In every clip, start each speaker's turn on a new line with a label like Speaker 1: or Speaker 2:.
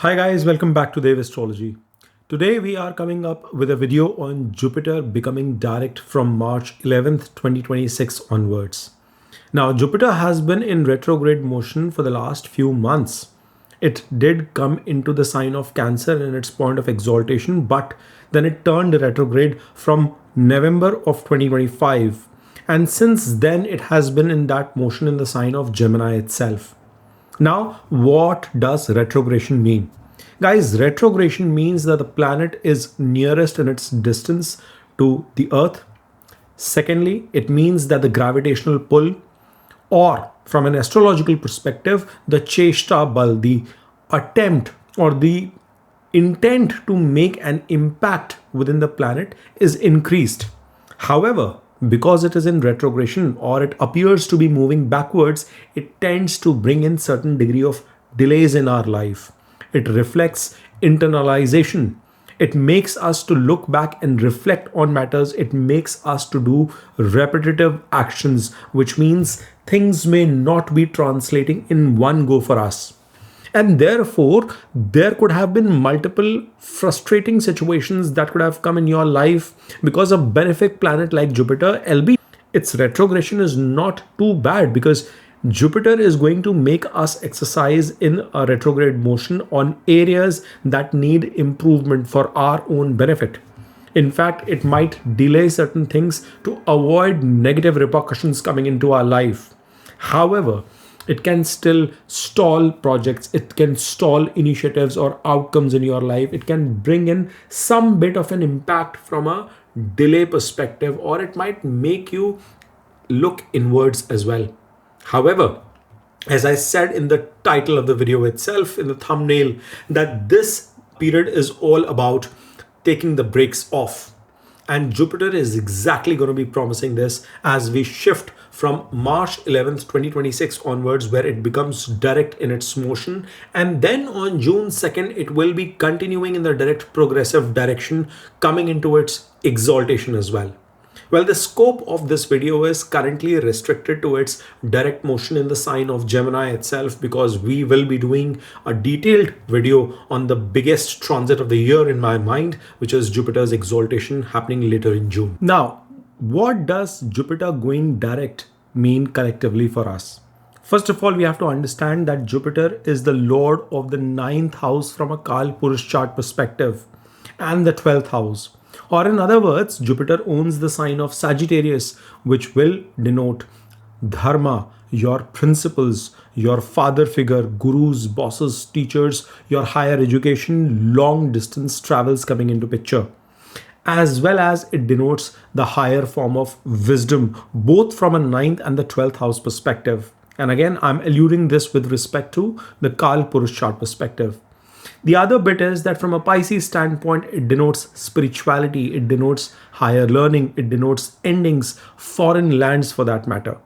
Speaker 1: Hi guys, welcome back to Dev Astrology. Today we are coming up with a video on Jupiter becoming direct from March 11th, 2026 onwards. Now, Jupiter has been in retrograde motion for the last few months. It did come into the sign of Cancer in its point of exaltation, but then it turned retrograde from November of 2025. And since then, it has been in that motion in the sign of Gemini itself. Now, what does retrogression mean? Guys, retrogression means that the planet is nearest in its distance to the Earth. Secondly, it means that the gravitational pull, or from an astrological perspective, the Cheshta Bal, the attempt or the intent to make an impact within the planet is increased. However, because it is in retrogression or it appears to be moving backwards, it tends to bring in certain degree of delays in our life. It reflects internalization. It makes us to look back and reflect on matters. It makes us to do repetitive actions, which means things may not be translating in one go for us. And therefore, there could have been multiple frustrating situations that could have come in your life because a benefic planet like Jupiter, LB, its retrogression is not too bad because Jupiter is going to make us exercise in a retrograde motion on areas that need improvement for our own benefit. In fact, it might delay certain things to avoid negative repercussions coming into our life. However, it can still stall projects, it can stall initiatives or outcomes in your life. It can bring in some bit of an impact from a delay perspective, or it might make you look inwards as well. However, as I said in the title of the video itself, in the thumbnail, that this period is all about taking the brakes off. And Jupiter is exactly going to be promising this as we shift from March 11th, 2026 onwards, where it becomes direct in its motion. And then on June 2nd, it will be continuing in the direct progressive direction, coming into its exaltation as well. Well, the scope of this video is currently restricted to its direct motion in the sign of Gemini itself, because we will be doing a detailed video on the biggest transit of the year in my mind, which is Jupiter's exaltation happening later in June. Now, what does Jupiter going direct mean collectively for us? First of all, we have to understand that Jupiter is the lord of the ninth house from a Kal Purush chart perspective and the 12th house. Or in other words, Jupiter owns the sign of Sagittarius, which will denote dharma, your principles, your father figure, gurus, bosses, teachers, your higher education, long distance travels coming into picture. As well as it denotes the higher form of wisdom, both from a ninth and the 12th house perspective. And again, I'm alluding this with respect to the Kal Purush chart perspective. The other bit is that from a Pisces standpoint, it denotes spirituality, it denotes higher learning, it denotes endings, foreign lands for that matter.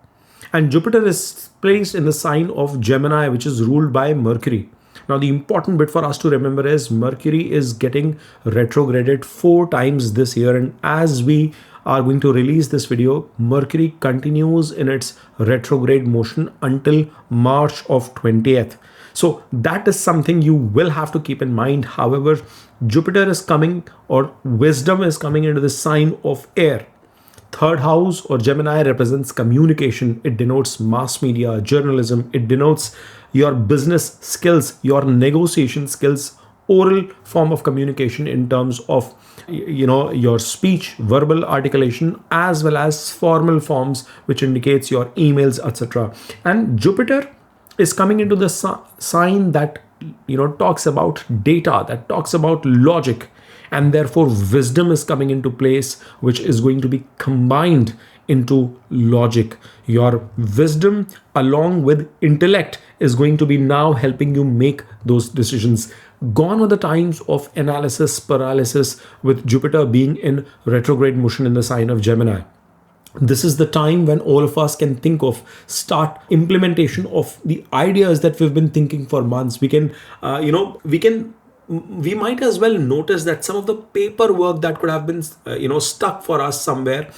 Speaker 1: And Jupiter is placed in the sign of Gemini, which is ruled by Mercury. Now, the important bit for us to remember is Mercury is getting retrograded 4 times this year. And as we are going to release this video, Mercury continues in its retrograde motion until March of 20th. So that is something you will have to keep in mind. However, Jupiter is coming, or wisdom is coming into the sign of air. Third house or Gemini represents communication. It denotes mass media, journalism. It denotes your business skills, your negotiation skills, oral form of communication in terms of your speech, verbal articulation, as well as formal forms, which indicates your emails, etc. And Jupiter is coming into the sign that talks about data, that talks about logic, and therefore wisdom is coming into place, which is going to be combined into logic. Your wisdom along with intellect is going to be now helping you make those decisions. Gone are the times of analysis paralysis with Jupiter being in retrograde motion in the sign of Gemini. This is the time when all of us can think of start implementation of the ideas that we've been thinking for months. We might as well notice that some of the paperwork that could have been stuck for us somewhere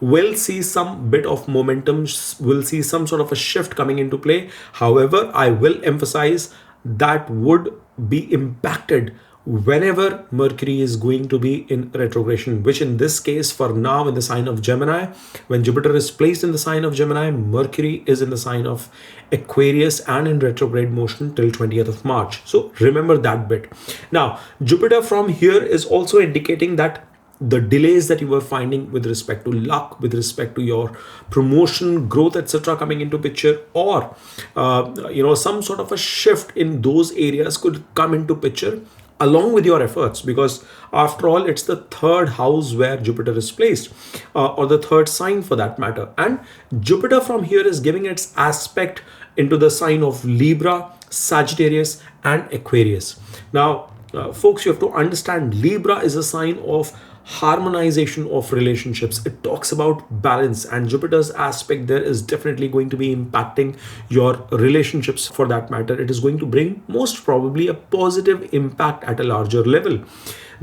Speaker 1: will see some bit of momentum, will see some sort of a shift coming into play. However, I will emphasize, that would be impacted whenever Mercury is going to be in retrogression, which in this case for now in the sign of Gemini. When Jupiter is placed in the sign of Gemini, Mercury is in the sign of Aquarius and in retrograde motion till 20th of March. So remember that bit. Now, Jupiter from here is also indicating that the delays that you were finding with respect to luck, with respect to your promotion, growth, etc., coming into picture, or some sort of a shift in those areas could come into picture along with your efforts, because after all, it's the third house where Jupiter is placed, or the third sign for that matter. And Jupiter from here is giving its aspect into the sign of Libra, Sagittarius, and Aquarius. Now, folks, you have to understand Libra is a sign of harmonization of relationships. It talks about balance, and Jupiter's aspect there is definitely going to be impacting your relationships for that matter. It is going to bring most probably a positive impact at a larger level.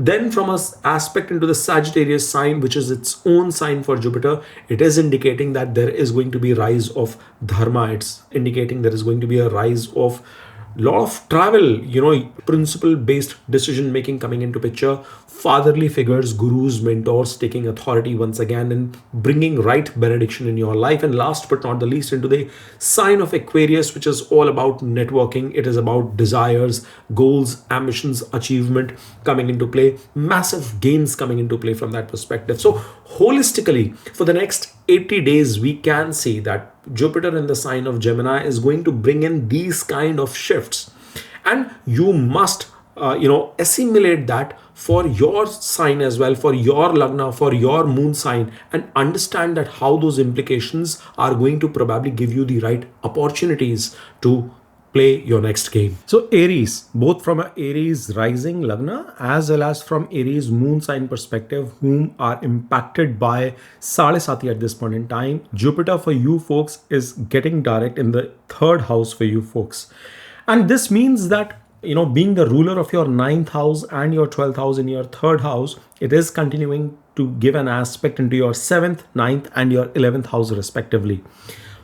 Speaker 1: Then from an aspect into the Sagittarius sign, which is its own sign for Jupiter, it is indicating that there is going to be rise of dharma. It's indicating there is going to be a rise of lot of travel, principle based decision making coming into picture, fatherly figures, gurus, mentors taking authority once again and bringing right benediction in your life. And last but not the least, into the sign of Aquarius, which is all about networking. It is about desires, goals, ambitions, achievement coming into play, massive gains coming into play from that perspective. So holistically, for the next 80 days, we can see that Jupiter in the sign of Gemini is going to bring in these kind of shifts, and you must assimilate that for your sign as well, for your lagna, for your moon sign, and understand that how those implications are going to probably give you the right opportunities to play your next game. So Aries, both from a Aries rising lagna as well as from Aries moon sign perspective, whom are impacted by Sade Sati at this point in time, Jupiter for you folks is getting direct in the third house for you folks. And this means that, being the ruler of your ninth house and your 12th house in your third house, it is continuing to give an aspect into your 7th, 9th, and your 11th house respectively.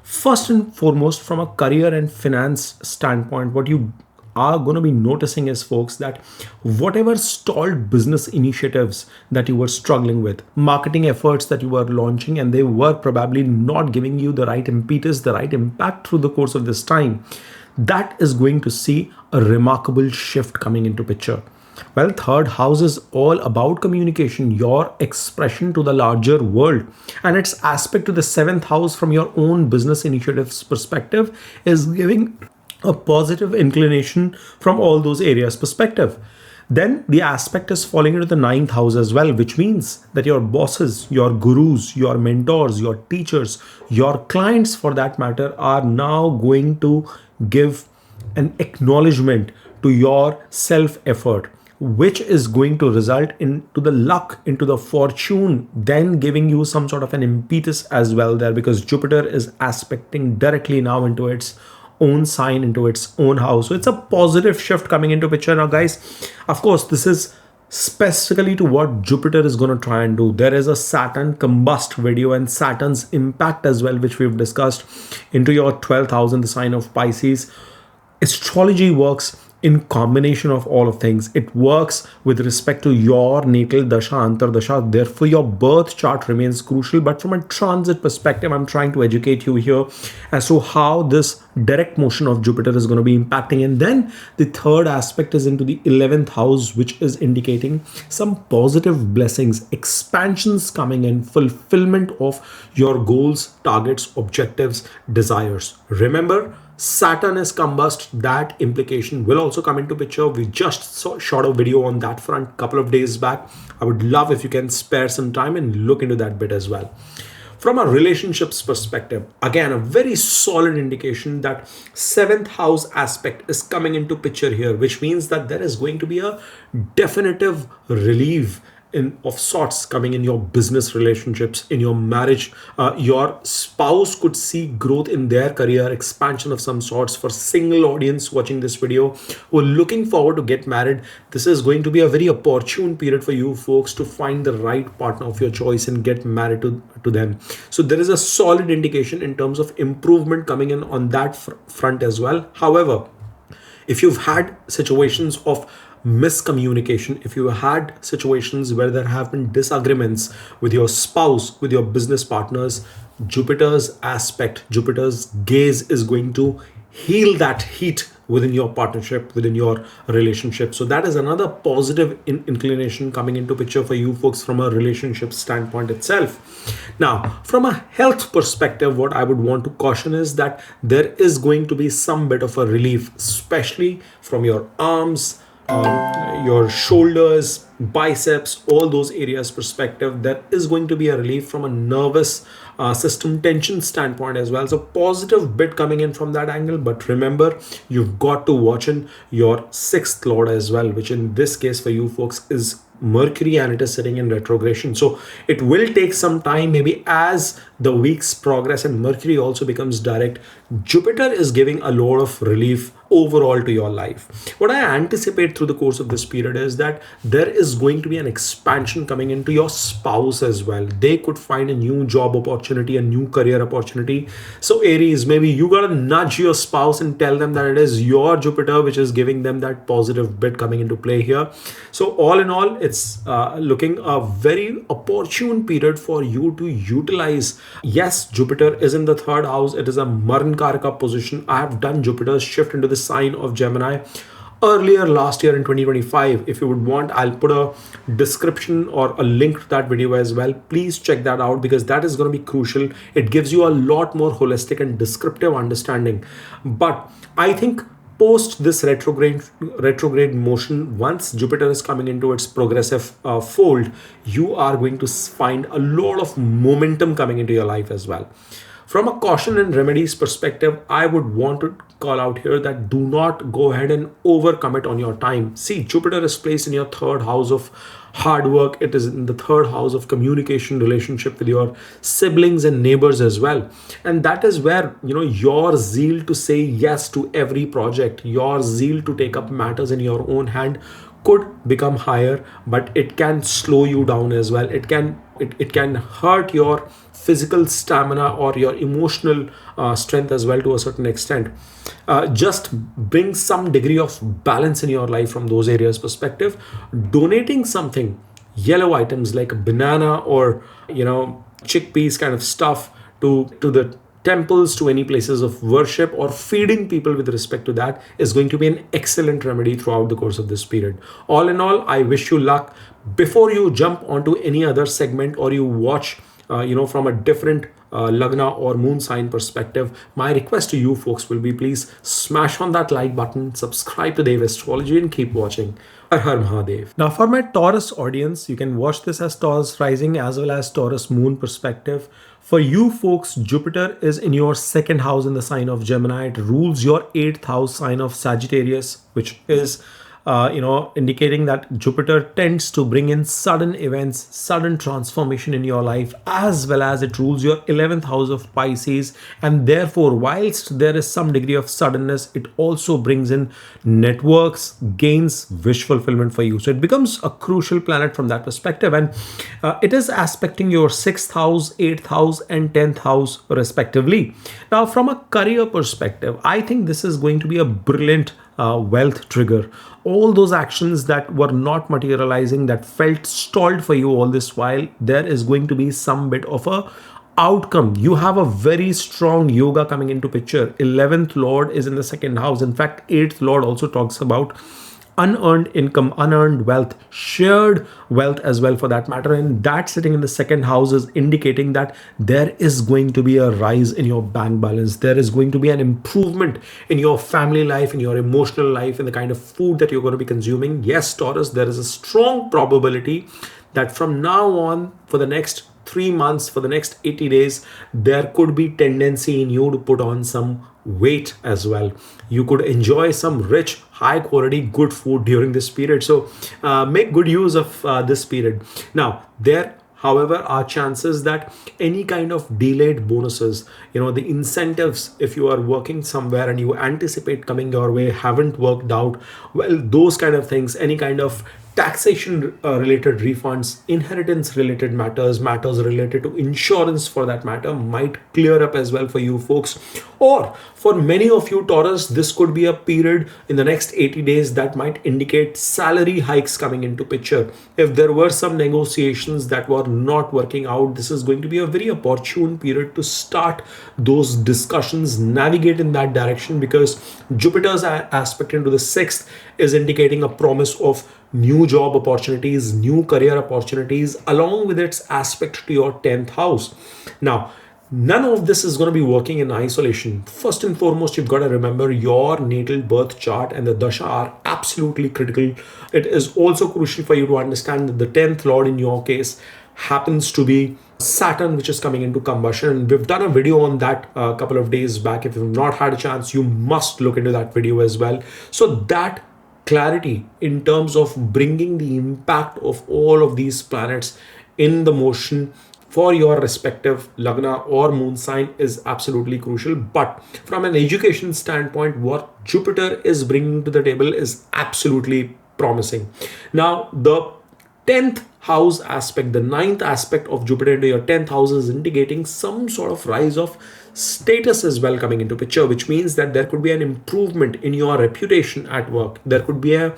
Speaker 1: First and foremost, from a career and finance standpoint, what you are going to be noticing is, folks, that whatever stalled business initiatives that you were struggling with, marketing efforts that you were launching, and they were probably not giving you the right impetus, the right impact through the course of this time, that is going to see a remarkable shift coming into picture. Well, third house is all about communication, your expression to the larger world, and its aspect to the 7th house from your own business initiatives perspective is giving a positive inclination from all those areas perspective. Then the aspect is falling into the 9th house as well, which means that your bosses, your gurus, your mentors, your teachers, your clients for that matter are now going to give an acknowledgement to your self-effort, which is going to result into the luck, into the fortune, then giving you some sort of an impetus as well there, because Jupiter is aspecting directly now into its own sign, into its own house. So it's a positive shift coming into picture. Now guys, of course, this is specifically to what Jupiter is going to try and do. There is a Saturn combust video and Saturn's impact as well, which we've discussed into your 12th house in the sign of Pisces. Astrology works in combination of all of things. It works with respect to your natal dasha, antardasha. Therefore, your birth chart remains crucial. But from a transit perspective, I'm trying to educate you here as to how this direct motion of Jupiter is going to be impacting. And then the third aspect is into the 11th house, which is indicating some positive blessings, expansions coming in, fulfillment of your goals, targets, objectives, desires. Remember, Saturn is combust. That implication will also come into picture. We just shot a video on that front a couple of days back. I would love if you can spare some time and look into that bit as well. From a relationships perspective, again, a very solid indication that 7th house aspect is coming into picture here, which means that there is going to be a definitive relief of sorts coming in your business relationships, in your marriage. Your spouse could see growth in their career, expansion of some sorts. For single audience watching this video who are looking forward to get married, this is going to be a very opportune period for you folks to find the right partner of your choice and get married to them. So there is a solid indication in terms of improvement coming in on that front as well. However, If you've had situations of miscommunication, if you had situations where there have been disagreements with your spouse, with your business partners, Jupiter's aspect, Jupiter's gaze is going to heal that heat within your partnership, within your relationship. So that is another positive inclination coming into picture for you folks from a relationship standpoint itself. Now, from a health perspective, what I would want to caution is that there is going to be some bit of a relief, especially from your arms, your shoulders, biceps, all those areas perspective. There is going to be a relief from a nervous system tension standpoint as well. So positive bit coming in from that angle. But remember, you've got to watch in your sixth lord as well, which in this case for you folks is Mercury, and it is sitting in retrogression. So it will take some time, maybe as the weeks progress and Mercury also becomes direct. Jupiter is giving a lot of relief overall to your life. What I anticipate through the course of this period is that there is going to be an expansion coming into your spouse as well. They could find a new job opportunity, a new career opportunity. So Aries, maybe you gotta nudge your spouse and tell them that it is your Jupiter which is giving them that positive bit coming into play here. So all in all, it's looking a very opportune period for you to utilize. Yes, Jupiter is in the third house. It is a Maran Karaka position. I have done Jupiter's shift into the sign of Gemini earlier last year in 2025. If you would want, I'll put a description or a link to that video as well. Please check that out because that is going to be crucial. It gives you a lot more holistic and descriptive understanding. But I think post this retrograde motion, once Jupiter is coming into its progressive fold, you are going to find a lot of momentum coming into your life as well. From a caution and remedies perspective, I would want to call out here that do not go ahead and overcommit on your time. See, Jupiter is placed in your third house of hard work. It is in the third house of communication, relationship with your siblings and neighbors as well. And that is where, your zeal to say yes to every project, your zeal to take up matters in your own hand could become higher, but it can slow you down as well. It can hurt your physical stamina or your emotional strength as well to a certain extent. Just bring some degree of balance in your life from those areas perspective. Donating something, yellow items like a banana or chickpeas kind of stuff to the temples, to any places of worship, or feeding people with respect to that is going to be an excellent remedy throughout the course of this period. All in all, I wish you luck. Before you jump onto any other segment or you watch from a different Lagna or moon sign perspective, my request to you folks will be, please smash on that like button, subscribe to Dev Astrology, and keep watching. Har Har Mahadev. Now for my Taurus audience, you can watch this as Taurus rising as well as Taurus moon perspective. For you folks, Jupiter is in your second house in the sign of Gemini. It rules your 8th house sign of Sagittarius, which is indicating that Jupiter tends to bring in sudden events, sudden transformation in your life, as well as it rules your 11th house of Pisces. And therefore, whilst there is some degree of suddenness, it also brings in networks, gains, wish fulfillment for you. So it becomes a crucial planet from that perspective. And it is aspecting your 6th house, 8th house, and 10th house respectively. Now, from a career perspective, I think this is going to be a brilliant wealth trigger. All those actions that were not materializing, that felt stalled for you all this while, there is going to be some bit of a outcome. You have a very strong yoga coming into picture. 11th lord is in the second house. In fact, 8th lord also talks about unearned income, unearned wealth, shared wealth as well for that matter. And that sitting in the second house is indicating that there is going to be a rise in your bank balance. There is going to be an improvement in your family life, in your emotional life, in the kind of food that you're going to be consuming. Yes, Taurus, there is a strong probability that from now on, for the next 3 months, for the next 80 days, there could be tendency in you to put on some weight as well. You could enjoy some rich, high quality, good food during this period. So make good use of this period. Now, there however are chances that any kind of delayed bonuses, the incentives, if you are working somewhere and you anticipate coming your way, haven't worked out, well, those kind of things, any kind of taxation related refunds, inheritance related matters, matters related to insurance for that matter might clear up as well for you folks. Or for many of you Taurus, this could be a period in the next 80 days that might indicate salary hikes coming into picture. If there were some negotiations that were not working out, this is going to be a very opportune period to start those discussions, navigate in that direction, because Jupiter's aspect into the sixth is indicating a promise of new job opportunities, new career opportunities, along with its aspect to your 10th house. Now, none of this is going to be working in isolation. First and foremost, you've got to remember your natal birth chart and the dasha are absolutely critical. It is also crucial for you to understand that the 10th lord in your case happens to be Saturn, which is coming into combustion. And we've done a video on that a couple of days back. If you've not had a chance, you must look into that video as well. So that clarity in terms of bringing the impact of all of these planets in the motion for your respective lagna or moon sign is absolutely crucial. But from an education standpoint, what Jupiter is bringing to the table is absolutely promising. Now, the 10th house aspect, the 9th aspect of Jupiter into your 10th house is indicating some sort of rise of status as well coming into picture, which means that there could be an improvement in your reputation at work. There could be a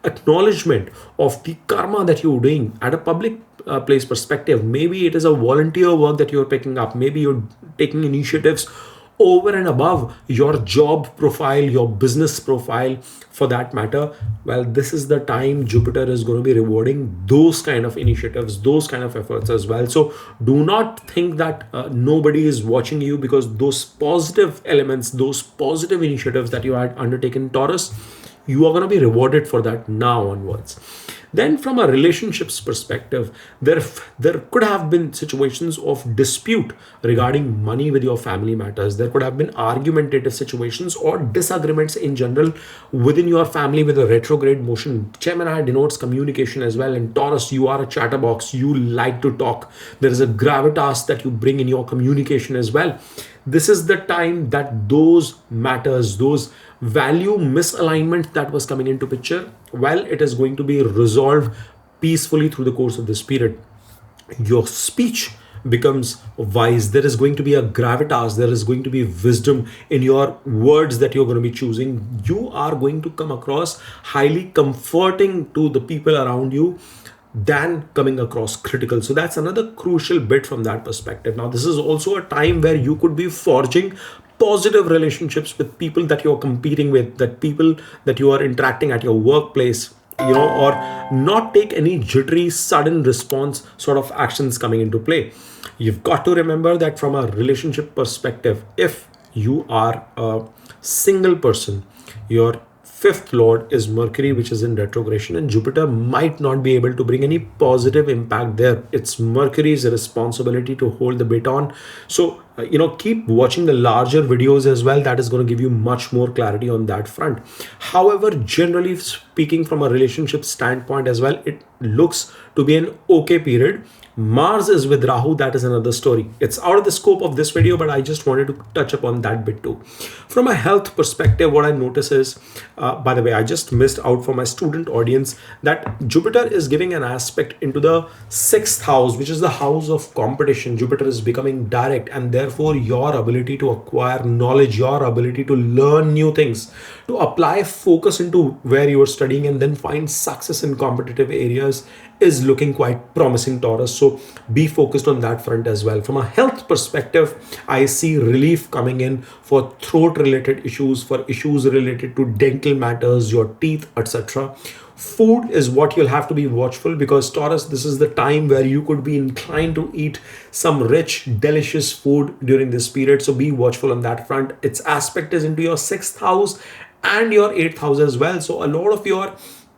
Speaker 1: acknowledgement of the karma that you're doing at a public place perspective. Maybe it is a volunteer work that you're picking up. Maybe you're taking initiatives over and above your job profile, your business profile for that matter. Well, this is the time Jupiter is going to be rewarding those kind of initiatives, those kind of efforts as well. So do not think that nobody is watching you, because those positive elements, those positive initiatives that you had undertaken, Taurus, you are going to be rewarded for that now onwards. Then from a relationships perspective, there could have been situations of dispute regarding money with your family matters. There could have been argumentative situations or disagreements in general within your family with a retrograde motion. Gemini denotes communication as well. And Taurus, you are a chatterbox. You like to talk. There is a gravitas that you bring in your communication as well. This is the time that those matters, those value misalignment that was coming into picture, well, it is going to be resolved peacefully through the course of this period. Your speech becomes wise. There is going to be a gravitas. There is going to be wisdom in your words that you're going to be choosing. You are going to come across highly comforting to the people around you than coming across critical. So that's another crucial bit from that perspective. Now, this is also a time where you could be forging positive relationships with people that you're competing with, that people that you are interacting at your workplace, or not take any jittery, sudden response sort of actions coming into play. You've got to remember that from a relationship perspective, if you are a single person, your fifth lord is Mercury, which is in retrogression, and Jupiter might not be able to bring any positive impact there. It's Mercury's responsibility to hold the baton. So, keep watching the larger videos as well. That is going to give you much more clarity on that front. However, generally speaking, from a relationship standpoint as well, it looks to be an okay period. Mars is with Rahu. That is another story. It's out of the scope of this video, but I just wanted to touch upon that bit too. From a health perspective, what I notice is, by the way, I just missed out for my student audience that Jupiter is giving an aspect into the sixth house, which is the house of competition. Jupiter is becoming direct, and therefore your ability to acquire knowledge, your ability to learn new things, to apply focus into where you are studying and then find success in competitive areas is looking quite promising, Taurus. So be focused on that front as well. From a health perspective, I see relief coming in for throat related issues, for issues related to dental matters, your teeth, etc. Food is what you'll have to be watchful, because Taurus, this is the time where you could be inclined to eat some rich, delicious food during this period. So be watchful on that front. Its aspect is into your sixth house and your eighth house as well. So a lot of your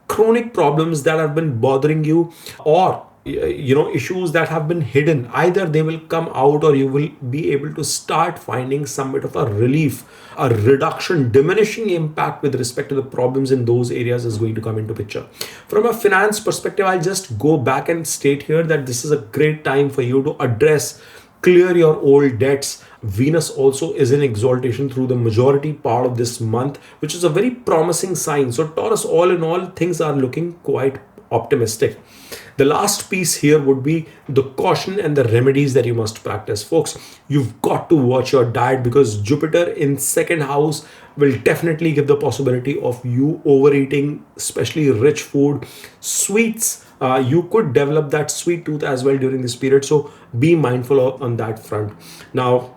Speaker 1: chronic problems that have been bothering you, or issues that have been hidden, either they will come out or you will be able to start finding some bit of a relief, a reduction, diminishing impact with respect to the problems in those areas is going to come into picture. From a finance perspective, I'll just go back and state here that this is a great time for you to address, clear your old debts. Venus also is in exaltation through the majority part of this month, which is a very promising sign. So Taurus, all in all, things are looking quite optimistic. The last piece here would be the caution and the remedies that you must practice. Folks, you've got to watch your diet, because Jupiter in second house will definitely give the possibility of you overeating, especially rich food, sweets. You could develop that sweet tooth as well during this period. So be mindful on that front. Now,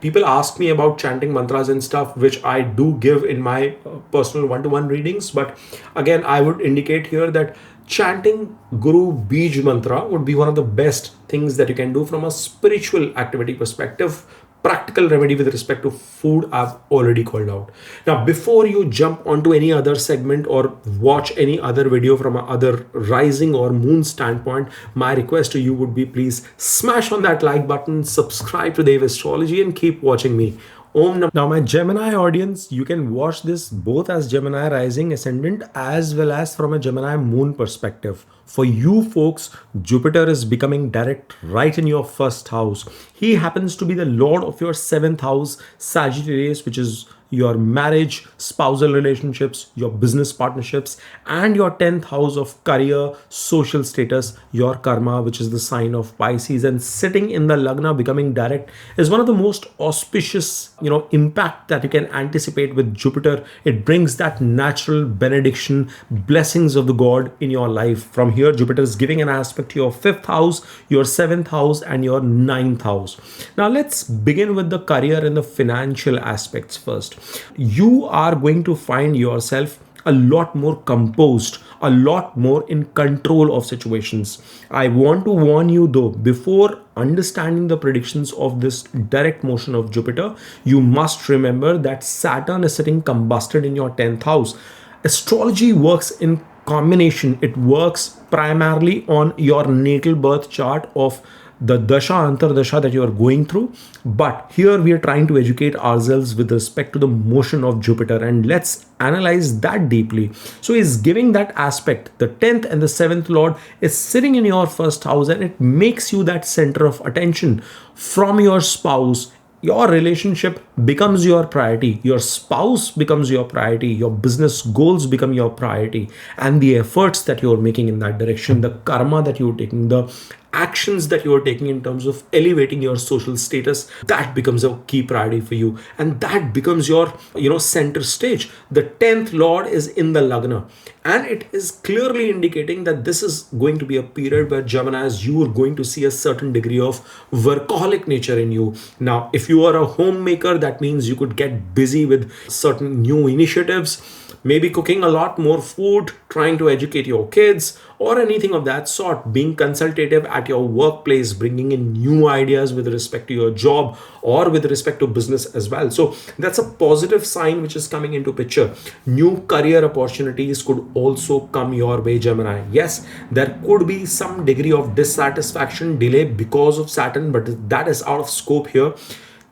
Speaker 1: people ask me about chanting mantras and stuff, which I do give in my personal one-to-one readings. But again, I would indicate here that chanting Guru Bij mantra would be one of the best things that you can do from a spiritual activity perspective. Practical remedy with respect to food, I've already called out. Now, before you jump onto any other segment or watch any other video from other rising or moon standpoint, my request to you would be, please smash on that like button, subscribe to Dev Astrology, and keep watching me. Now, my Gemini audience, you can watch this both as Gemini rising ascendant as well as from a Gemini moon perspective. For you folks, Jupiter is becoming direct right in your first house. He happens to be the lord of your seventh house, Sagittarius, which is your marriage, spousal relationships, your business partnerships, and your 10th house of career, social status, your karma, which is the sign of Pisces. And sitting in the Lagna becoming direct is one of the most auspicious, impact that you can anticipate with Jupiter. It brings that natural benediction, blessings of the god in your life. From here, Jupiter is giving an aspect to your 5th house, your 7th house, and your 9th house. Now, let's begin with the career and the financial aspects first. You are going to find yourself a lot more composed, a lot more in control of situations. I want to warn you though, before understanding the predictions of this direct motion of Jupiter, you must remember that Saturn is sitting combusted in your 10th house. Astrology works in combination. It works primarily on your natal birth chart of the dasha antardasha that you are going through, but here we are trying to educate ourselves with respect to the motion of Jupiter, and let's analyze that deeply. So he's giving that aspect. The 10th and the 7th lord is sitting in your first house, and it makes you that center of attention. From your spouse, your relationship becomes your priority, your spouse becomes your priority, your business goals become your priority, and the efforts that you're making in that direction, the karma that you're taking, the actions that you are taking in terms of elevating your social status, that becomes a key priority for you, and that becomes your center stage. The 10th lord is in the Lagna, and it is clearly indicating that this is going to be a period where Geminis, you are going to see a certain degree of workaholic nature in you. Now, if you are a homemaker, that means you could get busy with certain new initiatives, maybe cooking a lot more food, trying to educate your kids, or anything of that sort, being consultative at your workplace, bringing in new ideas with respect to your job or with respect to business as well. So that's a positive sign which is coming into picture. New career opportunities could also come your way, Gemini. Yes, there could be some degree of dissatisfaction, delay because of Saturn, but that is out of scope here.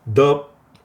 Speaker 1: The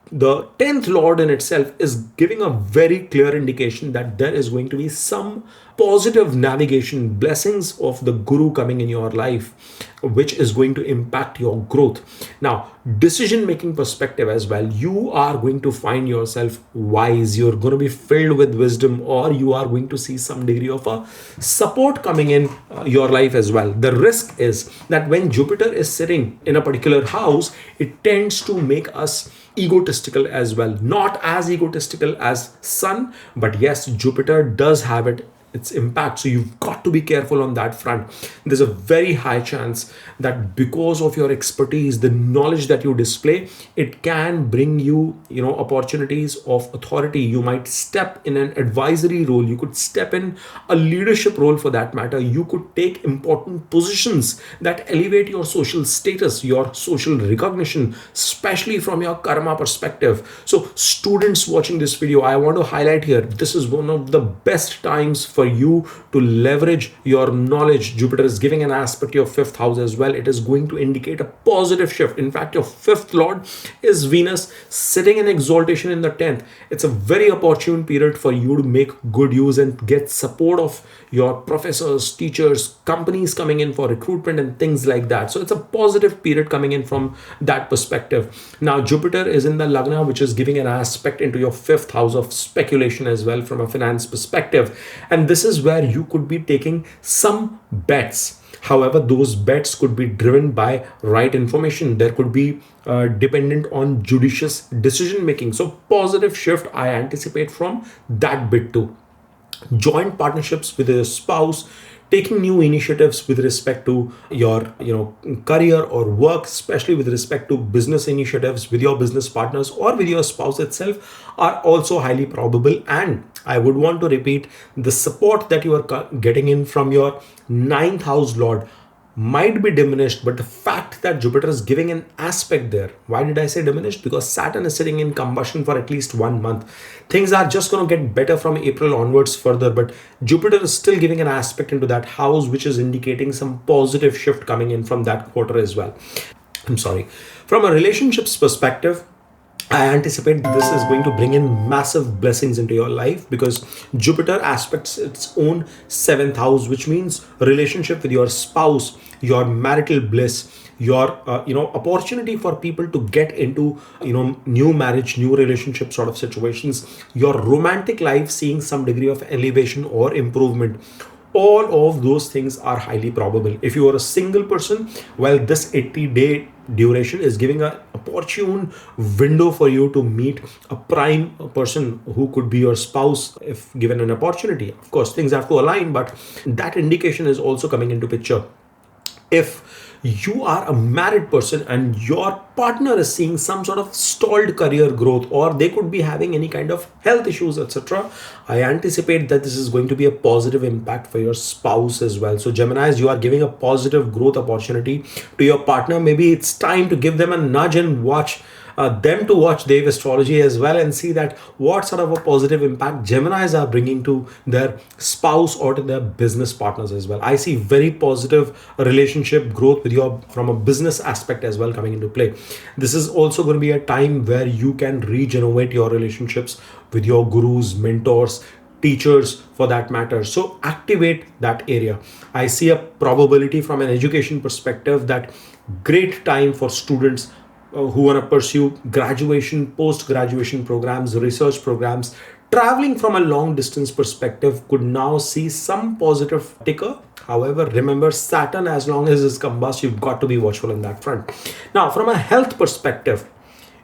Speaker 1: 10th lord in itself is giving a very clear indication that there is going to be some positive navigation, blessings of the guru coming in your life, which is going to impact your growth. Now, decision-making perspective as well, you are going to find yourself wise, you're going to be filled with wisdom, or you are going to see some degree of a support coming in your life as well. The risk is that when Jupiter is sitting in a particular house, it tends to make us egotistical as well. Not as egotistical as Sun, but yes, Jupiter does have its impact. So you've got to be careful on that front. There's a very high chance that because of your expertise, the knowledge that you display, it can bring you, opportunities of authority. You might step in an advisory role. You could step in a leadership role for that matter. You could take important positions that elevate your social status, your social recognition, especially from your karma perspective. So students watching this video, I want to highlight here, this is one of the best times for you to leverage your knowledge. Jupiter is giving an aspect to your 5th house as well. It is going to indicate a positive shift. In fact, your 5th lord is Venus sitting in exaltation in the 10th. It's a very opportune period for you to make good use and get support of your professors, teachers, companies coming in for recruitment and things like that. So it's a positive period coming in from that perspective. Now, Jupiter is in the Lagna, which is giving an aspect into your 5th house of speculation as well from a finance perspective. And this this is where you could be taking some bets. However, those bets could be driven by right information. There could be dependent on judicious decision making. So positive shift I anticipate from that bit too. Joint partnerships with a spouse, taking new initiatives with respect to your career or work, especially with respect to business initiatives with your business partners or with your spouse itself, are also highly probable. And I would want to repeat, the support that you are getting in from your ninth house lord might be diminished, but the fact that Jupiter is giving an aspect there. Why did I say diminished? Because Saturn is sitting in combustion for at least 1 month. Things are just going to get better from April onwards further, but Jupiter is still giving an aspect into that house, which is indicating some positive shift coming in from that quarter as well. I'm sorry. From a relationships perspective, I anticipate this is going to bring in massive blessings into your life, because Jupiter aspects its own seventh house, which means relationship with your spouse, your marital bliss, your opportunity for people to get into new marriage, new relationship sort of situations, your romantic life seeing some degree of elevation or improvement. All of those things are highly probable. If you are a single person, well, this 80-day duration is giving an opportune window for you to meet a prime person who could be your spouse if given an opportunity. Of course, things have to align, but that indication is also coming into picture. If you are a married person and your partner is seeing some sort of stalled career growth, or they could be having any kind of health issues, etc., I anticipate that this is going to be a positive impact for your spouse as well. So Geminis, you are giving a positive growth opportunity to your partner. Maybe it's time to give them a nudge and watch them to watch Dev Astrology as well, and see that what sort of a positive impact Geminis are bringing to their spouse or to their business partners as well. I see very positive relationship growth with your from a business aspect as well coming into play. This is also going to be a time where you can regenerate your relationships with your gurus, mentors, teachers for that matter. So activate that area. I see a probability from an education perspective that great time for students who want to pursue graduation, post-graduation programs, research programs. Traveling from a long distance perspective could now see some positive ticker. However, remember, Saturn, as long as it's combust, you've got to be watchful in that front. Now, from a health perspective,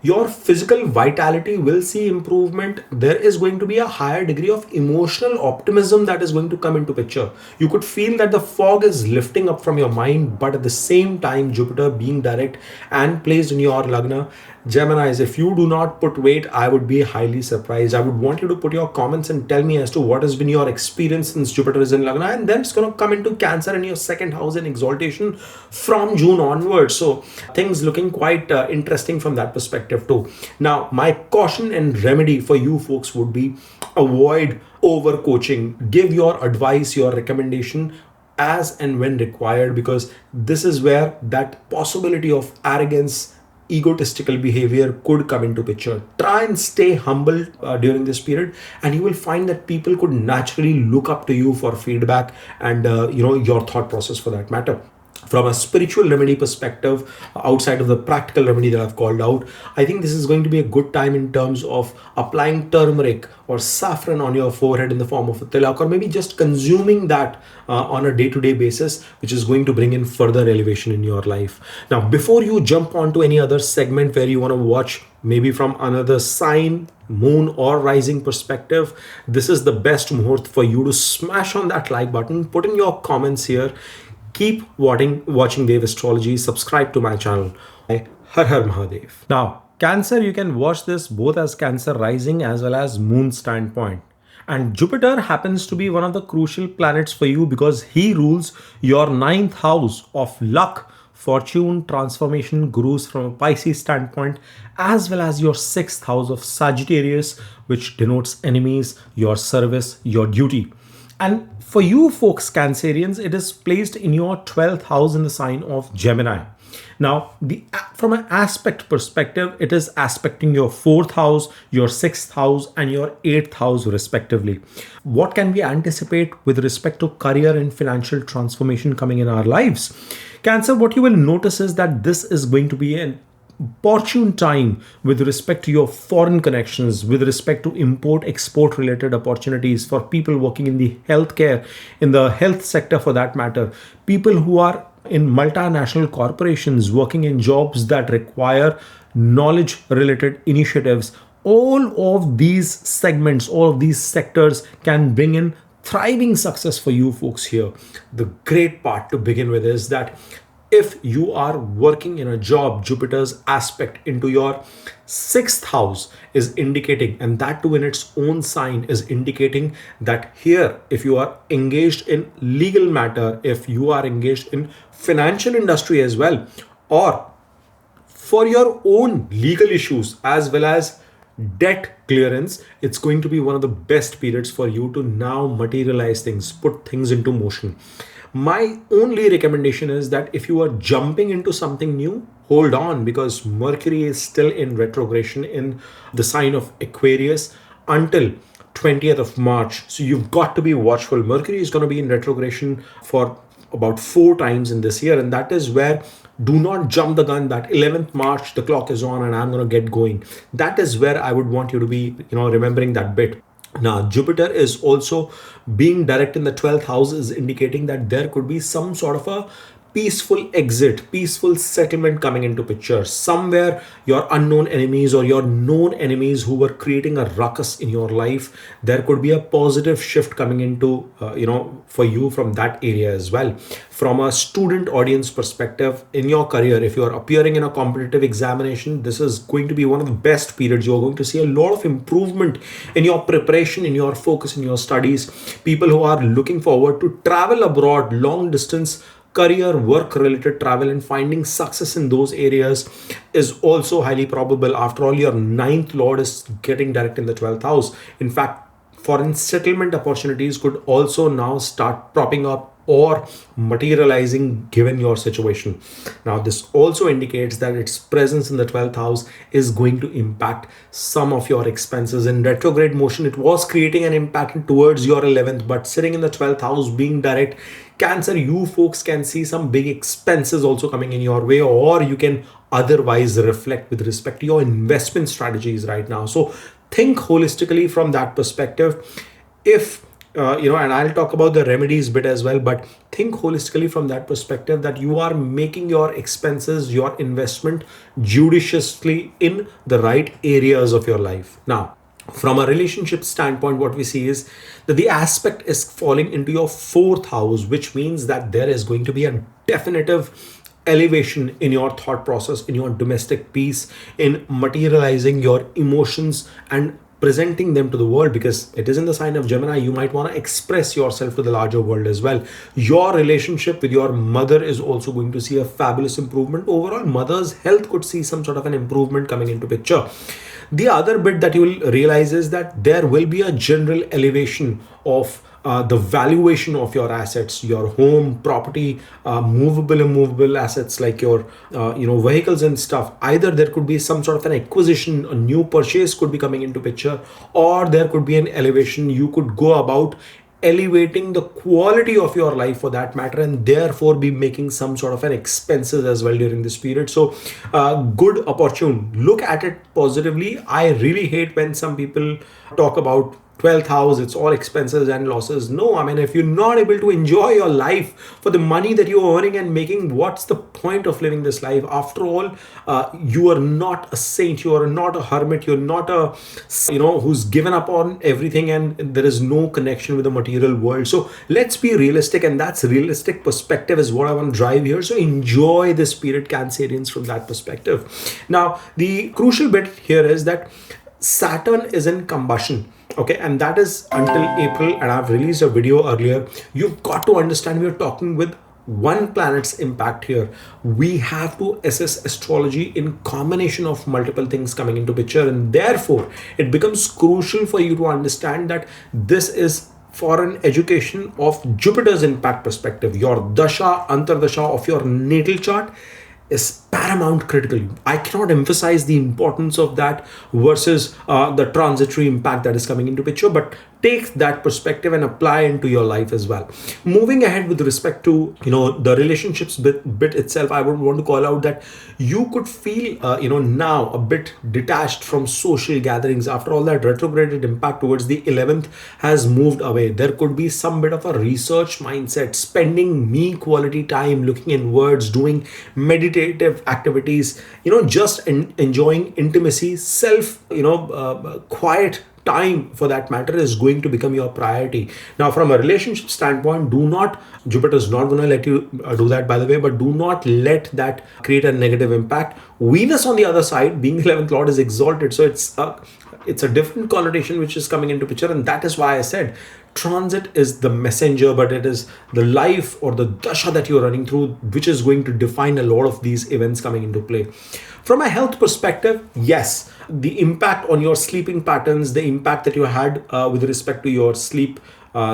Speaker 1: your physical vitality will see improvement. There is going to be a higher degree of emotional optimism that is going to come into picture. You could feel that the fog is lifting up from your mind, but at the same time, Jupiter being direct and placed in your Lagna, Geminis, if you do not put weight, I would be highly surprised. I would want you to put your comments and tell me as to what has been your experience since Jupiter is in Lagna, and then it's going to come into Cancer in your second house in exaltation from June onwards. So things looking quite interesting from that perspective too. Now, my caution and remedy for you folks would be avoid over coaching. Give your advice, your recommendation as and when required, because this is where that possibility of arrogance, egotistical behavior could come into picture. Try and stay humble during this period, and you will find that people could naturally look up to you for feedback and your thought process for that matter. From a spiritual remedy perspective, outside of the practical remedy that I've called out, I think this is going to be a good time in terms of applying turmeric or saffron on your forehead in the form of a tilak, or maybe just consuming that on a day-to-day basis, which is going to bring in further elevation in your life. Now, before you jump onto any other segment where you want to watch maybe from another sign, moon or rising perspective, this is the best muhurt for you to smash on that like button, put in your comments here. Keep watching Dev Astrology. Subscribe to my channel. Har Har Mahadev. Now, Cancer, you can watch this both as Cancer rising as well as moon standpoint. And Jupiter happens to be one of the crucial planets for you because he rules your ninth house of luck, fortune, transformation, gurus from a Pisces standpoint, as well as your sixth house of Sagittarius, which denotes enemies, your service, your duty. And for you folks, Cancerians, it is placed in your 12th house in the sign of Gemini. Now, from an aspect perspective, it is aspecting your 4th house, your 6th house, and your 8th house respectively. What can we anticipate with respect to career and financial transformation coming in our lives? Cancer, what you will notice is that this is going to be an opportune time with respect to your foreign connections, with respect to import export related opportunities for people working in the healthcare, in the health sector for that matter, people who are in multinational corporations working in jobs that require knowledge related initiatives. All of these segments, all of these sectors can bring in thriving success for you folks here. The great part to begin with is that if you are working in a job, Jupiter's aspect into your sixth house is indicating, and that too in its own sign is indicating that here, if you are engaged in legal matter, if you are engaged in financial industry as well, or for your own legal issues as well as debt clearance, it's going to be one of the best periods for you to now materialize things, put things into motion. My only recommendation is that if you are jumping into something new, hold on, because Mercury is still in retrogression in the sign of Aquarius until 20th of March. So you've got to be watchful. Mercury is going to be in retrogression for about 4 times in this year, and that is where do not jump the gun that 11th March the clock is on and I'm going to get going. That is where I would want you to be, remembering that bit. Now, Jupiter is also being direct in the 12th house, is indicating that there could be some sort of a peaceful exit, peaceful settlement coming into picture. Somewhere your unknown enemies or your known enemies who were creating a ruckus in your life, there could be a positive shift coming into, for you from that area as well. From a student audience perspective in your career, if you are appearing in a competitive examination, this is going to be one of the best periods. You're going to see a lot of improvement in your preparation, in your focus, in your studies. People who are looking forward to travel abroad, long distance career, work related travel, and finding success in those areas is also highly probable. After all, your ninth lord is getting direct in the 12th house. In fact, foreign settlement opportunities could also now start propping up or materializing given your situation. Now, this also indicates that its presence in the 12th house is going to impact some of your expenses. In retrograde motion, it was creating an impact towards your 11th, but sitting in the 12th house being direct, Cancer, you folks can see some big expenses also coming in your way, or you can otherwise reflect with respect to your investment strategies right now. So think holistically from that perspective. If and I'll talk about the remedies bit as well, but think holistically from that perspective that you are making your expenses, your investment judiciously in the right areas of your life. Now, from a relationship standpoint, what we see is that the aspect is falling into your 4th house, which means that there is going to be a definitive elevation in your thought process, in your domestic peace, in materializing your emotions and presenting them to the world, because it is in the sign of Gemini. You might want to express yourself to the larger world as well. Your relationship with your mother is also going to see a fabulous improvement. Overall, mother's health could see some sort of an improvement coming into picture. The other bit that you will realize is that there will be a general elevation of the valuation of your assets, your home, property, movable, immovable assets like your, vehicles and stuff. Either there could be some sort of an acquisition, a new purchase could be coming into picture, or there could be an elevation. You could go about elevating the quality of your life for that matter, and therefore be making some sort of an expenses as well during this period. So good opportune, look at it positively. I really hate when some people talk about 12th house, it's all expenses and losses. No, I mean, if you're not able to enjoy your life for the money that you're earning and making, what's the point of living this life? After all, you are not a saint, you are not a hermit, you're not a, who's given up on everything and there is no connection with the material world. So let's be realistic, and that's realistic perspective is what I want to drive here. So enjoy this period, Cancerians, from that perspective. Now, the crucial bit here is that Saturn is in combustion. Okay, and that is until April, and I've released a video earlier. You've got to understand we're talking with one planet's impact here. We have to assess astrology in combination of multiple things coming into picture, and therefore it becomes crucial for you to understand that this is for an education of Jupiter's impact perspective. Your dasha, antardasha of your natal chart, especially paramount critical. I cannot emphasize the importance of that versus the transitory impact that is coming into picture, but take that perspective and apply into your life as well. Moving ahead with respect to the relationships bit itself, I would want to call out that you could feel now a bit detached from social gatherings. After all, that retrograded impact towards the 11th has moved away. There could be some bit of a research mindset, spending me quality time looking inwards, doing meditative activities, just enjoying intimacy, quiet time for that matter is going to become your priority. Now, from a relationship standpoint, Jupiter is not going to let you do that, by the way, but do not let that create a negative impact. Venus, on the other side, being the 11th lord, is exalted. So it's a different connotation which is coming into picture. And that is why I said transit is the messenger, but it is the life or the dasha that you're running through, which is going to define a lot of these events coming into play. From a health perspective, yes, the impact on your sleeping patterns, the impact that you had with respect to your sleep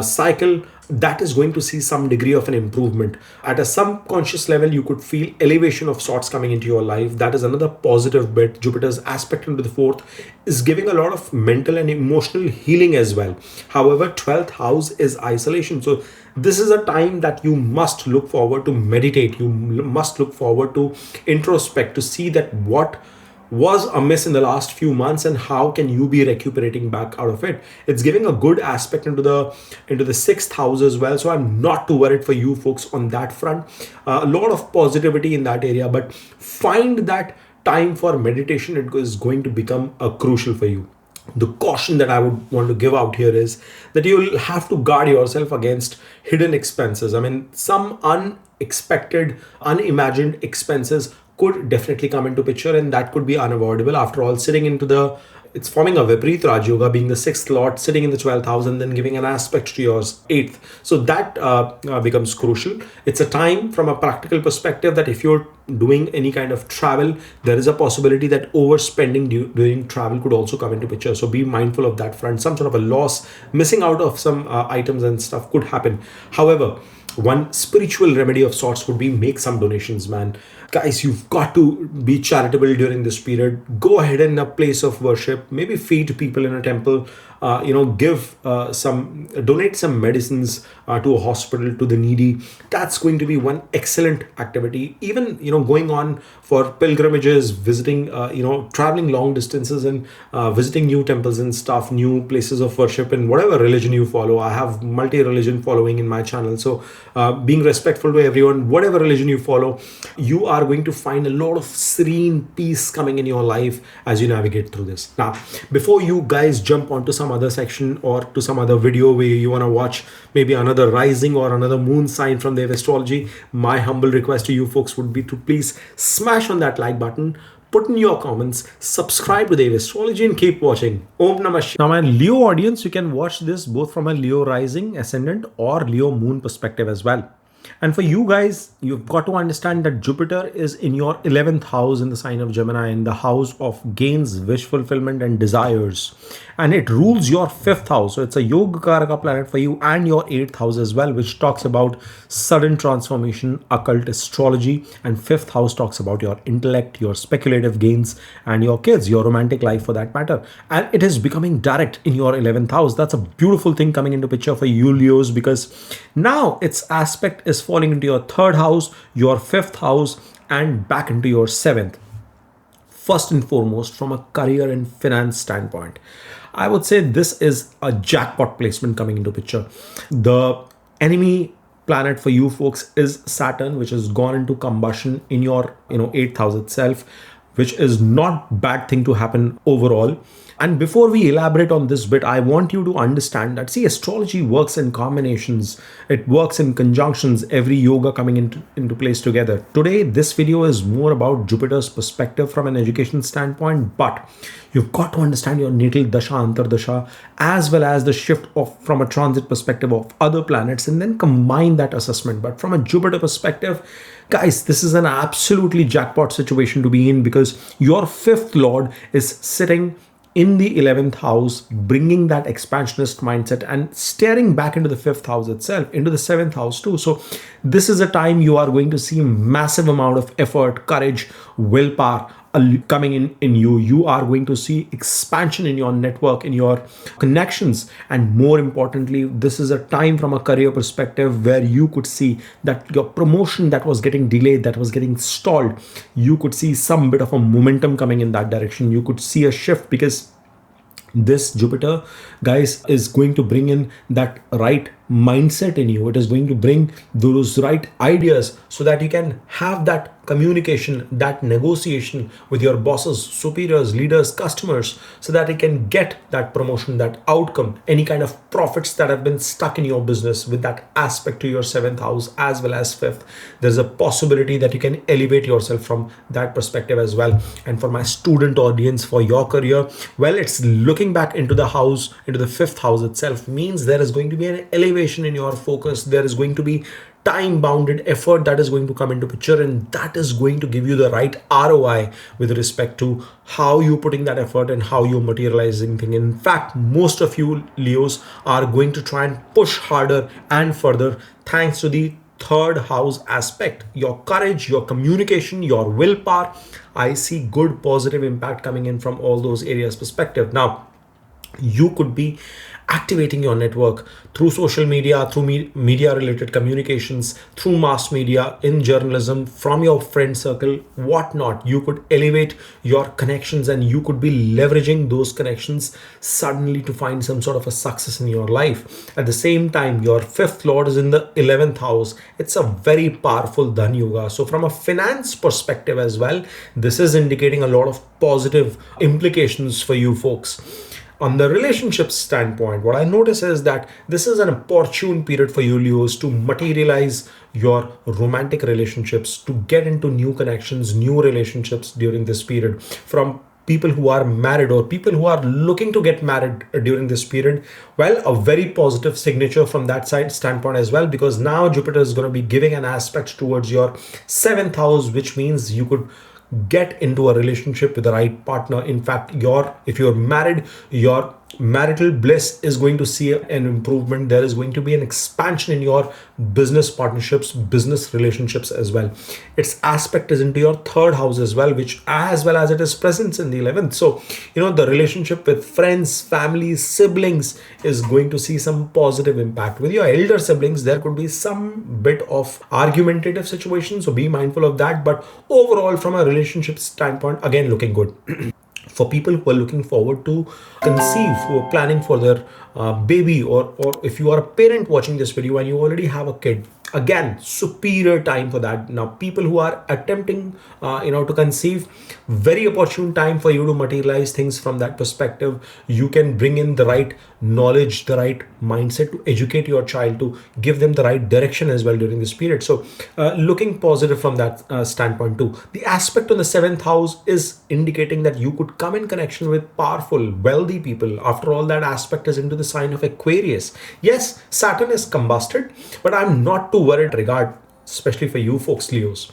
Speaker 1: cycle, that is going to see some degree of an improvement. At a subconscious level, you could feel elevation of sorts coming into your life. That is another positive bit. Jupiter's aspect into the 4th is giving a lot of mental and emotional healing as well. However, 12th house is isolation. So this is a time that you must look forward to meditate. You must look forward to introspect, to see that what was amiss in the last few months and how can you be recuperating back out of it. It's giving a good aspect into the 6th house as well, so I'm not too worried for you folks on that front. A lot of positivity in that area, but find that time for meditation. It is going to become crucial for you. The caution that I would want to give out here is that you'll have to guard yourself against hidden expenses. I mean, some unexpected, unimagined expenses could definitely come into picture, and that could be unavoidable. After all, it's forming a Viparit Raj Yoga, being the 6th lord sitting in the 12th house and then giving an aspect to your 8th. So that becomes crucial. It's a time from a practical perspective that if you're doing any kind of travel, there is a possibility that overspending during travel could also come into picture. So be mindful of that front. Some sort of a loss, missing out of some items and stuff could happen. However, one spiritual remedy of sorts would be make some donations, man. Guys, you've got to be charitable during this period. Go ahead in a place of worship, maybe feed people in a temple, donate some medicines to a hospital, to the needy. That's going to be one excellent activity. Even, going on for pilgrimages, visiting, traveling long distances and visiting new temples and stuff, new places of worship in whatever religion you follow. I have multi-religion following in my channel. So being respectful to everyone, whatever religion you follow, you are going to find a lot of serene peace coming in your life as you navigate through this. Now, before you guys jump onto some other section or to some other video where you want to watch maybe another rising or another moon sign from their astrology, my humble request to you folks would be to please smash on that like button, put in your comments, subscribe to Dev Astrology, and keep watching. Om Namah Shivaya. Now, my Leo audience, you can watch this both from a Leo rising, ascendant, or Leo moon perspective as well. And for you guys, you've got to understand that Jupiter is in your 11th house in the sign of Gemini, in the house of gains, wish fulfillment, and desires. And it rules your 5th house. So it's a Yoga Karaka planet for you, and your 8th house as well, which talks about sudden transformation, occult astrology. And 5th house talks about your intellect, your speculative gains, and your kids, your romantic life for that matter. And it is becoming direct in your 11th house. That's a beautiful thing coming into picture for you Leos, because now its aspect is falling into your 3rd house, your 5th house, and back into your 7th. First and foremost, from a career and finance standpoint, I would say this is a jackpot placement coming into picture. The enemy planet for you folks is Saturn, which has gone into combustion in your 8th house itself, which is not bad thing to happen overall. And before we elaborate on this bit, I want you to understand that, see, astrology works in combinations. It works in conjunctions, every yoga coming into place together. Today, this video is more about Jupiter's perspective from an education standpoint, but you've got to understand your natal dasha, antardasha, as well as the shift from a transit perspective of other planets, and then combine that assessment. But from a Jupiter perspective, guys, this is an absolutely jackpot situation to be in, because your 5th lord is sitting in the 11th house, bringing that expansionist mindset and staring back into the 5th house itself, into the 7th house too. So this is a time you are going to see massive amount of effort, courage, willpower coming in you are going to see expansion in your network, in your connections, and more importantly, this is a time from a career perspective where you could see that your promotion that was getting delayed, that was getting stalled, you could see some bit of a momentum coming in that direction. You could see a shift because this Jupiter, guys, is going to bring in that right mindset in you. It is going to bring those right ideas so that you can have that communication, that negotiation with your bosses, superiors, leaders, customers, so that you can get that promotion, that outcome, any kind of profits that have been stuck in your business with that aspect to your 7th house as well as 5th. There's a possibility that you can elevate yourself from that perspective as well. And for my student audience, for your career, well, it's looking back into the house, into the 5th house itself, means there is going to be an elevation in your focus. There is going to be time bounded effort that is going to come into picture, and that is going to give you the right ROI with respect to how you're putting that effort and how you're materializing thing. In fact, most of you Leos are going to try and push harder and further thanks to the 3rd house aspect. Your courage, your communication, your willpower, I see good positive impact coming in from all those areas perspective. Now you could be activating your network through social media, through media related communications, through mass media, in journalism, from your friend circle, whatnot. You could elevate your connections and you could be leveraging those connections suddenly to find some sort of a success in your life. At the same time, your 5th lord is in the 11th house. It's a very powerful Dhan Yoga. So from a finance perspective as well, this is indicating a lot of positive implications for you folks. On the relationship standpoint, what I notice is that this is an opportune period for you Leos to materialize your romantic relationships, to get into new connections, new relationships during this period. From people who are married or people who are looking to get married during this period, well, a very positive signature from that side standpoint as well, because now Jupiter is going to be giving an aspect towards your 7th house, which means you could get into a relationship with the right partner. In fact, if you're married, your marital bliss is going to see an improvement. There is going to be an expansion in your business partnerships, business relationships as well. Its aspect is into your 3rd house as well, which as well as it is presence in the 11th. So the relationship with friends, families, siblings is going to see some positive impact. With your elder siblings, there could be some bit of argumentative situation, so be mindful of that. But overall, from a relationship standpoint, again, looking good. For people who are looking forward to conceive, who are planning for their baby, or if you are a parent watching this video and you already have a kid, again, superior time for that. Now people who are attempting to conceive, very opportune time for you to materialize things from that perspective. You can bring in the right knowledge, the right mindset to educate your child, to give them the right direction as well during this period. So looking positive from that standpoint too. The aspect on the 7th house is indicating that you could come in connection with powerful, wealthy people. After all, that aspect is into the sign of Aquarius. Yes, Saturn is combusted, but I'm not too worried regard, especially for you folks Leos.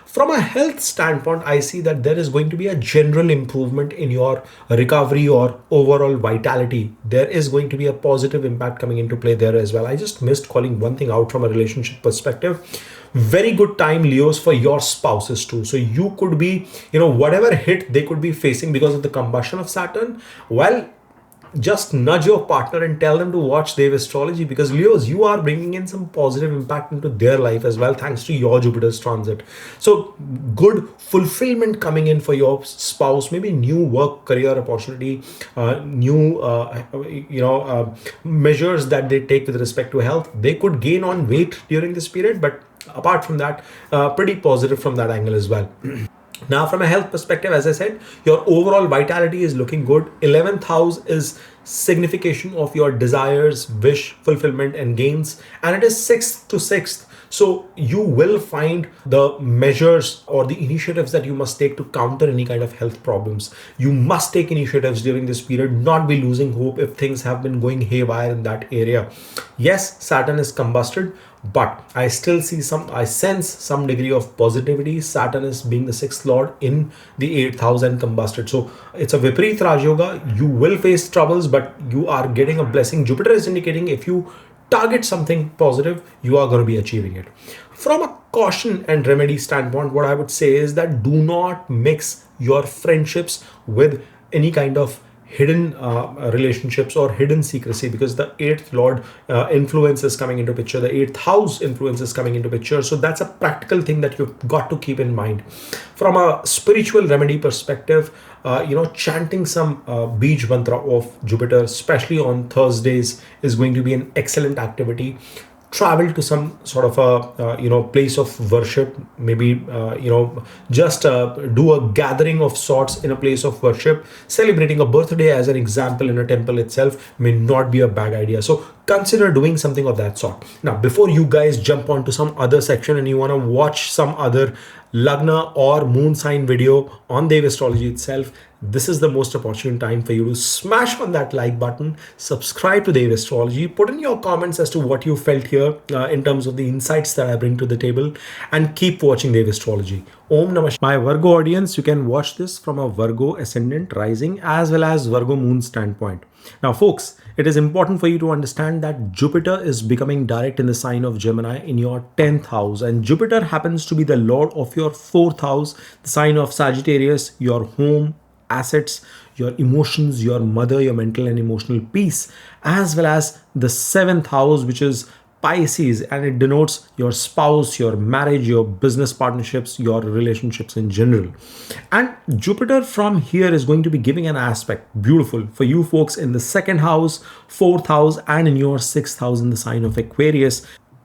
Speaker 1: From a health standpoint, I see that there is going to be a general improvement in your recovery or overall vitality. There is going to be a positive impact coming into play there as well. I just missed calling one thing out from a relationship perspective. Very good time, Leos, for your spouses too. So you could be, whatever hit they could be facing because of the combustion of Saturn, well, just nudge your partner and tell them to watch Dev Astrology, because Leos, you are bringing in some positive impact into their life as well thanks to your Jupiter's transit. So good fulfillment coming in for your spouse, maybe new work, career opportunity, new measures that they take with respect to health. They could gain on weight during this period, but apart from that, pretty positive from that angle as well. Now, from a health perspective, as I said, your overall vitality is looking good. 11th house is signification of your desires, wish, fulfillment, and gains. And it is 6th to 6th. So you will find the measures or the initiatives that you must take to counter any kind of health problems. You must take initiatives during this period, not be losing hope if things have been going haywire in that area. Yes, Saturn is combusted, but I still see I sense some degree of positivity. Saturn is being the sixth lord in the 8th house and combusted. So it's a Viparit Raj Yoga. You will face troubles, but you are getting a blessing. Jupiter is indicating if you target something positive, you are going to be achieving it. From a caution and remedy standpoint, what I would say is that do not mix your friendships with any kind of hidden relationships or hidden secrecy, because the 8th lord influence is coming into picture, the 8th house influence is coming into picture. So that's a practical thing that you've got to keep in mind. From a spiritual remedy perspective, chanting some Bij mantra of Jupiter, especially on Thursdays, is going to be an excellent activity. Travel to some sort of a place of worship, maybe just do a gathering of sorts in a place of worship. Celebrating a birthday as an example in a temple itself may not be a bad idea, so consider doing something of that sort. Now, before you guys jump onto some other section and you want to watch some other Lagna or moon sign video on Dev Astrology itself, this is the most opportune time for you to smash on that like button, subscribe to Dev Astrology, put in your comments as to what you felt here in terms of the insights that I bring to the table, and keep watching Dev Astrology. Om Namah. My Virgo audience, you can watch this from a Virgo ascendant, rising, as well as Virgo moon standpoint. Now, folks, it is important for you to understand that Jupiter is becoming direct in the sign of Gemini in your 10th house, and Jupiter happens to be the lord of your 4th house, the sign of Sagittarius, your home, assets, your emotions, your mother, your mental and emotional peace, as well as the 7th house, which is Pisces, and it denotes your spouse, your marriage, your business partnerships, your relationships in general. And Jupiter from here is going to be giving an aspect beautiful for you folks in the 2nd house, 4th house, and in your 6th house in the sign of Aquarius.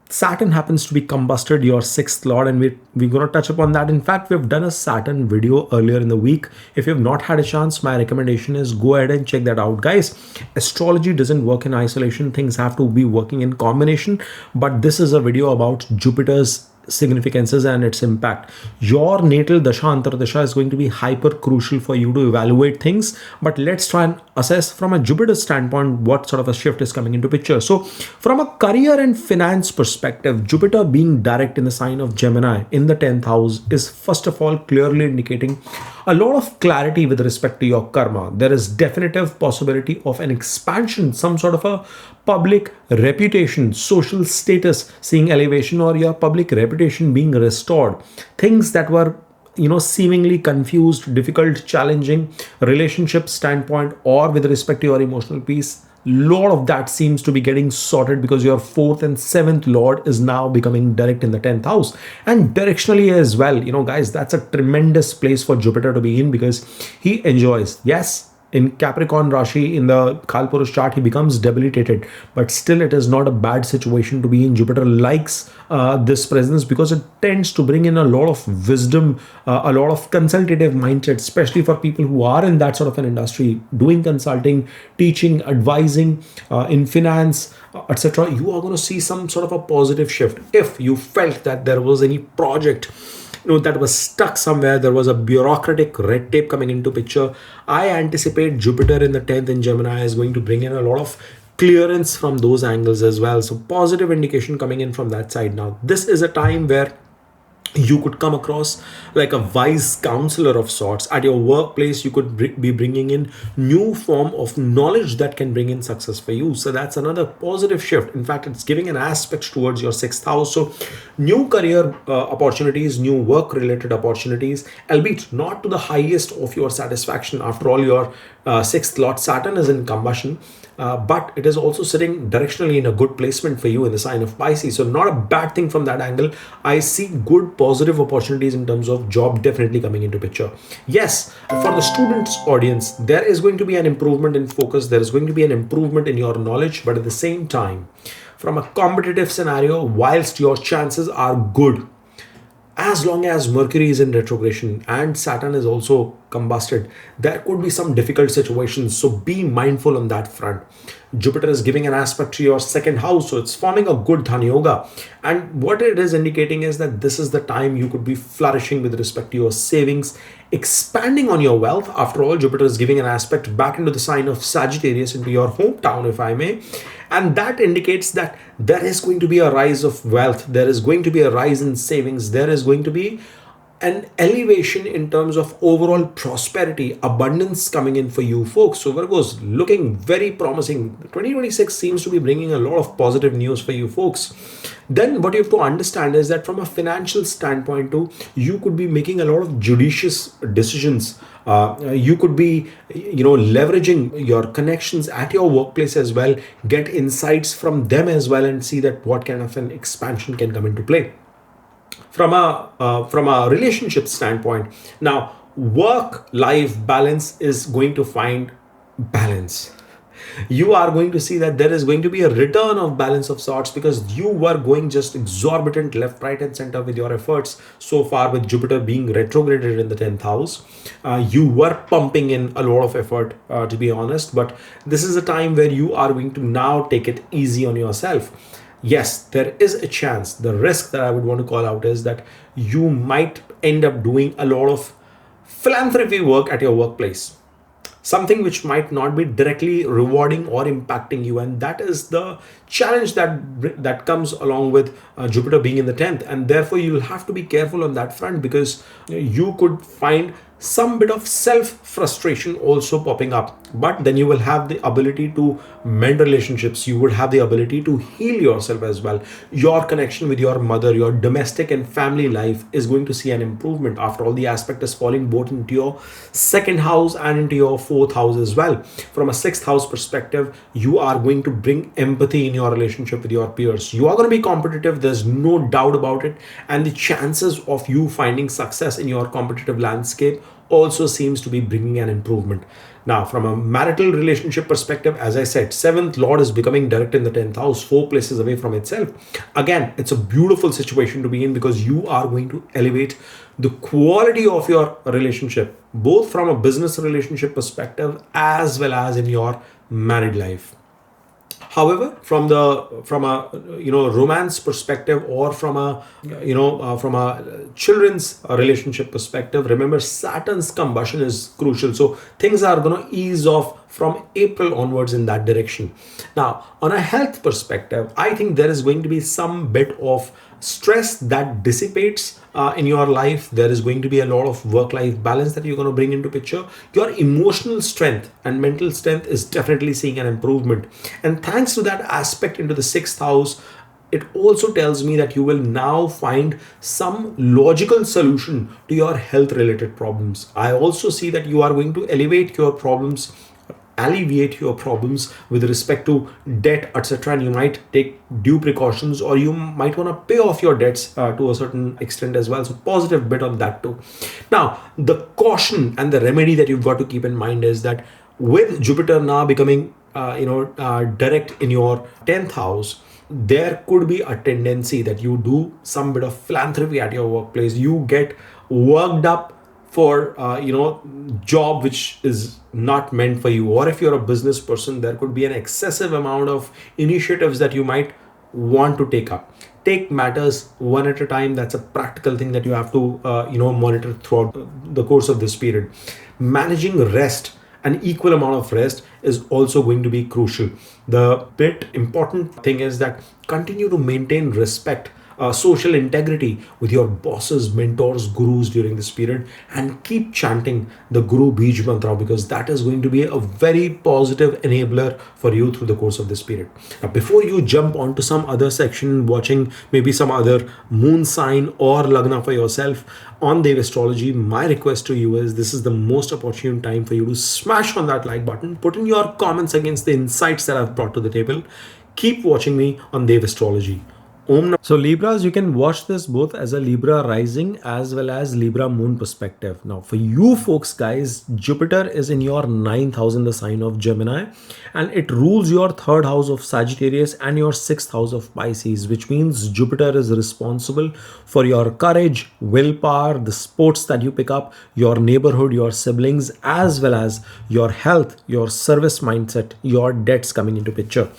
Speaker 1: Saturn happens to be combusted, your 6th lord, and we're going to touch upon that. In fact, we've done a Saturn video earlier in the week. If you've not had a chance, my recommendation is go ahead and check that out, guys. Astrology doesn't work in isolation. Things have to be working in combination. But this is a video about Jupiter's significances and its impact. Your natal dasha antardasha is going to be hyper crucial for you to evaluate things, but let's try and assess from a Jupiter standpoint what sort of a shift is coming into picture. So from a career and finance perspective, Jupiter being direct in the sign of Gemini in the 10th house is first of all clearly indicating a lot of clarity with respect to your karma. There is definitive possibility of an expansion, some sort of a public reputation, social status seeing elevation, or your public reputation being restored. Things that were seemingly confused, difficult, challenging relationship standpoint, or with respect to your emotional peace, lot of that seems to be getting sorted because your 4th and 7th lord is now becoming direct in the 10th house, and directionally as well. Guys, that's a tremendous place for Jupiter to be in, because he enjoys, yes, in Capricorn Rashi, in the Kalpurush chart, he becomes debilitated, but still it is not a bad situation to be in. Jupiter likes this presence because it tends to bring in a lot of wisdom, a lot of consultative mindset, especially for people who are in that sort of an industry, doing consulting, teaching, advising in finance, etc. You are going to see some sort of a positive shift. If you felt that there was any project that was stuck somewhere, there was a bureaucratic red tape coming into picture, I anticipate Jupiter in the 10th in Gemini is going to bring in a lot of clearance from those angles as well. So positive indication coming in from that side. Now, this is a time where you could come across like a wise counselor of sorts. At your workplace, you could be bringing in new form of knowledge that can bring in success for you. So that's another positive shift. In fact, it's giving an aspect towards your 6th house. So new career opportunities, new work related opportunities, albeit not to the highest of your satisfaction. After all, your 6th lord Saturn is in combustion, but it is also sitting directionally in a good placement for you in the sign of Pisces. So not a bad thing from that angle. I see good positive opportunities in terms of job definitely coming into picture. Yes, for the students audience, there is going to be an improvement in focus. There is going to be an improvement in your knowledge, but at the same time, from a competitive scenario, whilst your chances are good, as long as Mercury is in retrogression and Saturn is also combusted, there could be some difficult situations. So be mindful on that front. Jupiter is giving an aspect to your second house, so it's forming a good Dhan Yoga. And what it is indicating is that this is the time you could be flourishing with respect to your savings, expanding on your wealth. After all, Jupiter is giving an aspect back into the sign of Sagittarius, into your hometown, if I may. And that indicates that there is going to be a rise of wealth, there is going to be a rise in savings, there is going to be an elevation in terms of overall prosperity, abundance coming in for you folks. So Virgo's looking very promising. 2026 seems to be bringing a lot of positive news for you folks. Then what you have to understand is that from a financial standpoint too, you could be making a lot of judicious decisions. You could be, leveraging your connections at your workplace as well, get insights from them as well, and see that what kind of an expansion can come into play. From a relationship standpoint, now work-life balance is going to find balance. You are going to see that there is going to be a return of balance of sorts, because you were going just exorbitant left, right, and center with your efforts so far. With Jupiter being retrograded in the 10th house, you were pumping in a lot of effort, to be honest, but this is a time where you are going to now take it easy on yourself. Yes, there is a chance. The risk that I would want to call out is that you might end up doing a lot of philanthropy work at your workplace, something which might not be directly rewarding or impacting you. And that is the challenge that comes along with Jupiter being in the 10th. And therefore, you'll have to be careful on that front, because you could find some bit of self-frustration also popping up. But then you will have the ability to mend relationships. You would have the ability to heal yourself as well. Your connection with your mother, your domestic and family life is going to see an improvement. After all, the aspect is falling both into your second house and into your fourth house as well. From a sixth house perspective, you are going to bring empathy in your relationship with your peers. You are going to be competitive. There's no doubt about it. And the chances of you finding success in your competitive landscape also seems to be bringing an improvement. Now, from a marital relationship perspective, as I said, 7th Lord is becoming direct in the 10th house, 4 places away from itself. Again, it's a beautiful situation to be in, because you are going to elevate the quality of your relationship, both from a business relationship perspective as well as in your married life. However, from a romance perspective, or from a children's relationship perspective, remember Saturn's combustion is crucial. So things are going to ease off from April onwards in that direction. Now, on a health perspective, I think there is going to be some bit of stress that dissipates in your life. There is going to be a lot of work-life balance that you're going to bring into picture. Your emotional strength and mental strength is definitely seeing an improvement. And thanks to that aspect into the 6th house, it also tells me that you will now find some logical solution to your health related problems. I also see that you are going to alleviate your problems with respect to debt, etc., and you might take due precautions, or you might want to pay off your debts to a certain extent as well. So positive bit on that too. Now, the caution and the remedy that you've got to keep in mind is that with Jupiter now becoming direct in your 10th house, there could be a tendency that you do some bit of philanthropy at your workplace. You get worked up for job which is not meant for you, or if you're a business person, there could be an excessive amount of initiatives that you might want to take up. Take matters one at a time. That's a practical thing that you have to monitor throughout the course of this period. Managing rest, an equal amount of rest, is also going to be crucial. The bit important thing is that continue to maintain respect, social integrity with your bosses, mentors, gurus during this period, and keep chanting the Guru Bij Mantra, because that is going to be a very positive enabler for you through the course of this period. Now, before you jump onto some other section, watching maybe some other moon sign or Lagna for yourself on Dev Astrology, my request to you is this is the most opportune time for you to smash on that like button, put in your comments against the insights that I've brought to the table. Keep watching me on Dev Astrology. So Libras, you can watch this both as a Libra rising as well as Libra moon perspective. Now for you folks guys, Jupiter is in your ninth house in the sign of Gemini, and it rules your third house of Sagittarius and your sixth house of Pisces, which means Jupiter is responsible for your courage, willpower, the sports that you pick up, your neighborhood, your siblings, as well as your health, your service mindset, your debts coming into picture.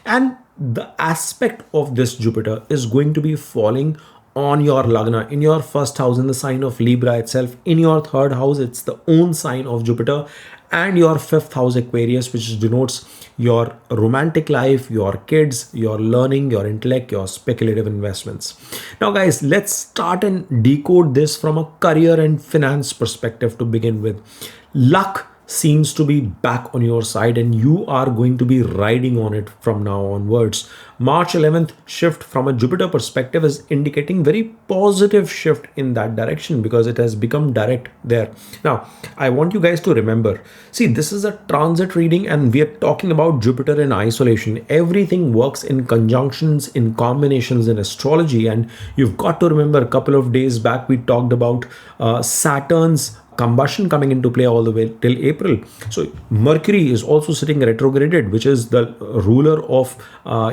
Speaker 1: And the aspect of this Jupiter is going to be falling on your Lagna in your first house in the sign of Libra itself. In your third house, it's the own sign of Jupiter, and your fifth house Aquarius, which denotes your romantic life, your kids, your learning, your intellect, your speculative investments. Now guys, let's start and decode this from a career and finance perspective to begin with. Luck seems to be back on your side, and you are going to be riding on it from now onwards. March 11th shift from a Jupiter perspective is indicating very positive shift in that direction because it has become direct there. Now, I want you guys to remember, see, this is a transit reading and we are talking about Jupiter in isolation. Everything works in conjunctions, in combinations in astrology, and you've got to remember a couple of days back we talked about Saturn's combustion coming into play all the way till April. So Mercury is also sitting retrograded, which is the ruler of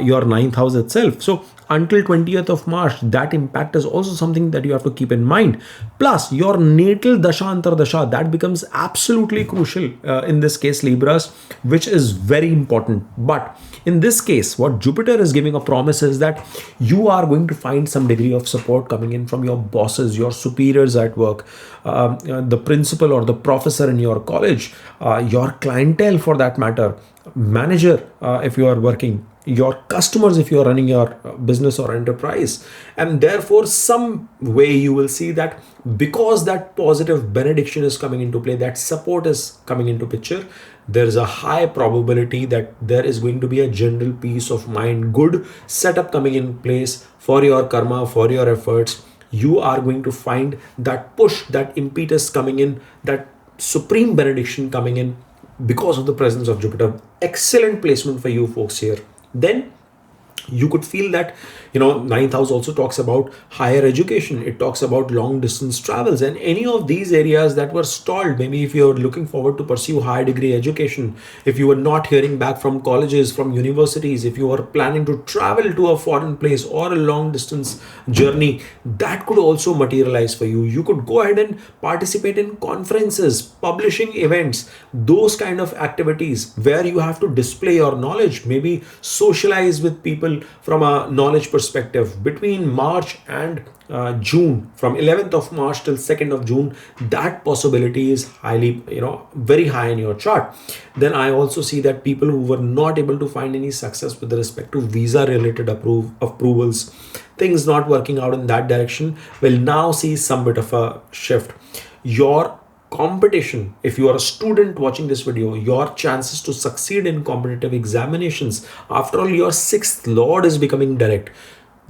Speaker 1: your ninth house itself. So until 20th of March, that impact is also something that you have to keep in mind. Plus your natal dasha antardasha, that becomes absolutely crucial in this case, Libras, which is very important. But in this case, what Jupiter is giving a promise is that you are going to find some degree of support coming in from your bosses, your superiors at work, the principal or the professor in your college, your clientele for that matter, manager if you are working, your customers if you are running your business or enterprise. And therefore some way you will see that because that positive benediction is coming into play, that support is coming into picture, there is a high probability that there is going to be a general peace of mind, good setup coming in place for your karma, for your efforts. You are going to find that push, that impetus coming in, that supreme benediction coming in because of the presence of Jupiter. Excellent placement for you folks here. Then you could feel that, ninth house also talks about higher education. It talks about long distance travels, and any of these areas that were stalled. Maybe if you're looking forward to pursue higher degree education, if you were not hearing back from colleges, from universities, if you were planning to travel to a foreign place or a long distance journey, that could also materialize for you. You could go ahead and participate in conferences, publishing events, those kind of activities where you have to display your knowledge, maybe socialize with people from a knowledge perspective. Between March and June, from 11th of March till 2nd of June, that possibility is highly, very high in your chart. Then I also see that people who were not able to find any success with respect to visa related approvals, things not working out in that direction, will now see some bit of a shift. Your competition, if you are a student watching this video, your chances to succeed in competitive examinations, after all, your sixth lord is becoming direct.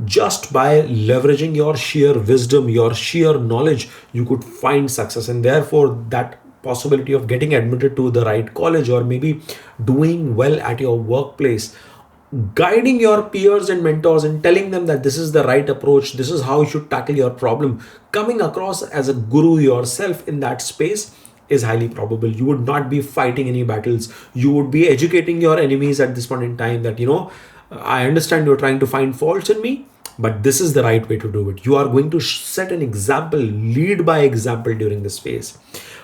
Speaker 1: Just by leveraging your sheer wisdom, your sheer knowledge, you could find success, and therefore that possibility of getting admitted to the right college or maybe doing well at your workplace, guiding your peers and mentors and telling them that this is the right approach, this is how you should tackle your problem, coming across as a guru yourself in that space is highly probable. You would not be fighting any battles. You would be educating your enemies at this point in time that, I understand you're trying to find faults in me, but this is the right way to do it. You are going to set an example, lead by example during this phase.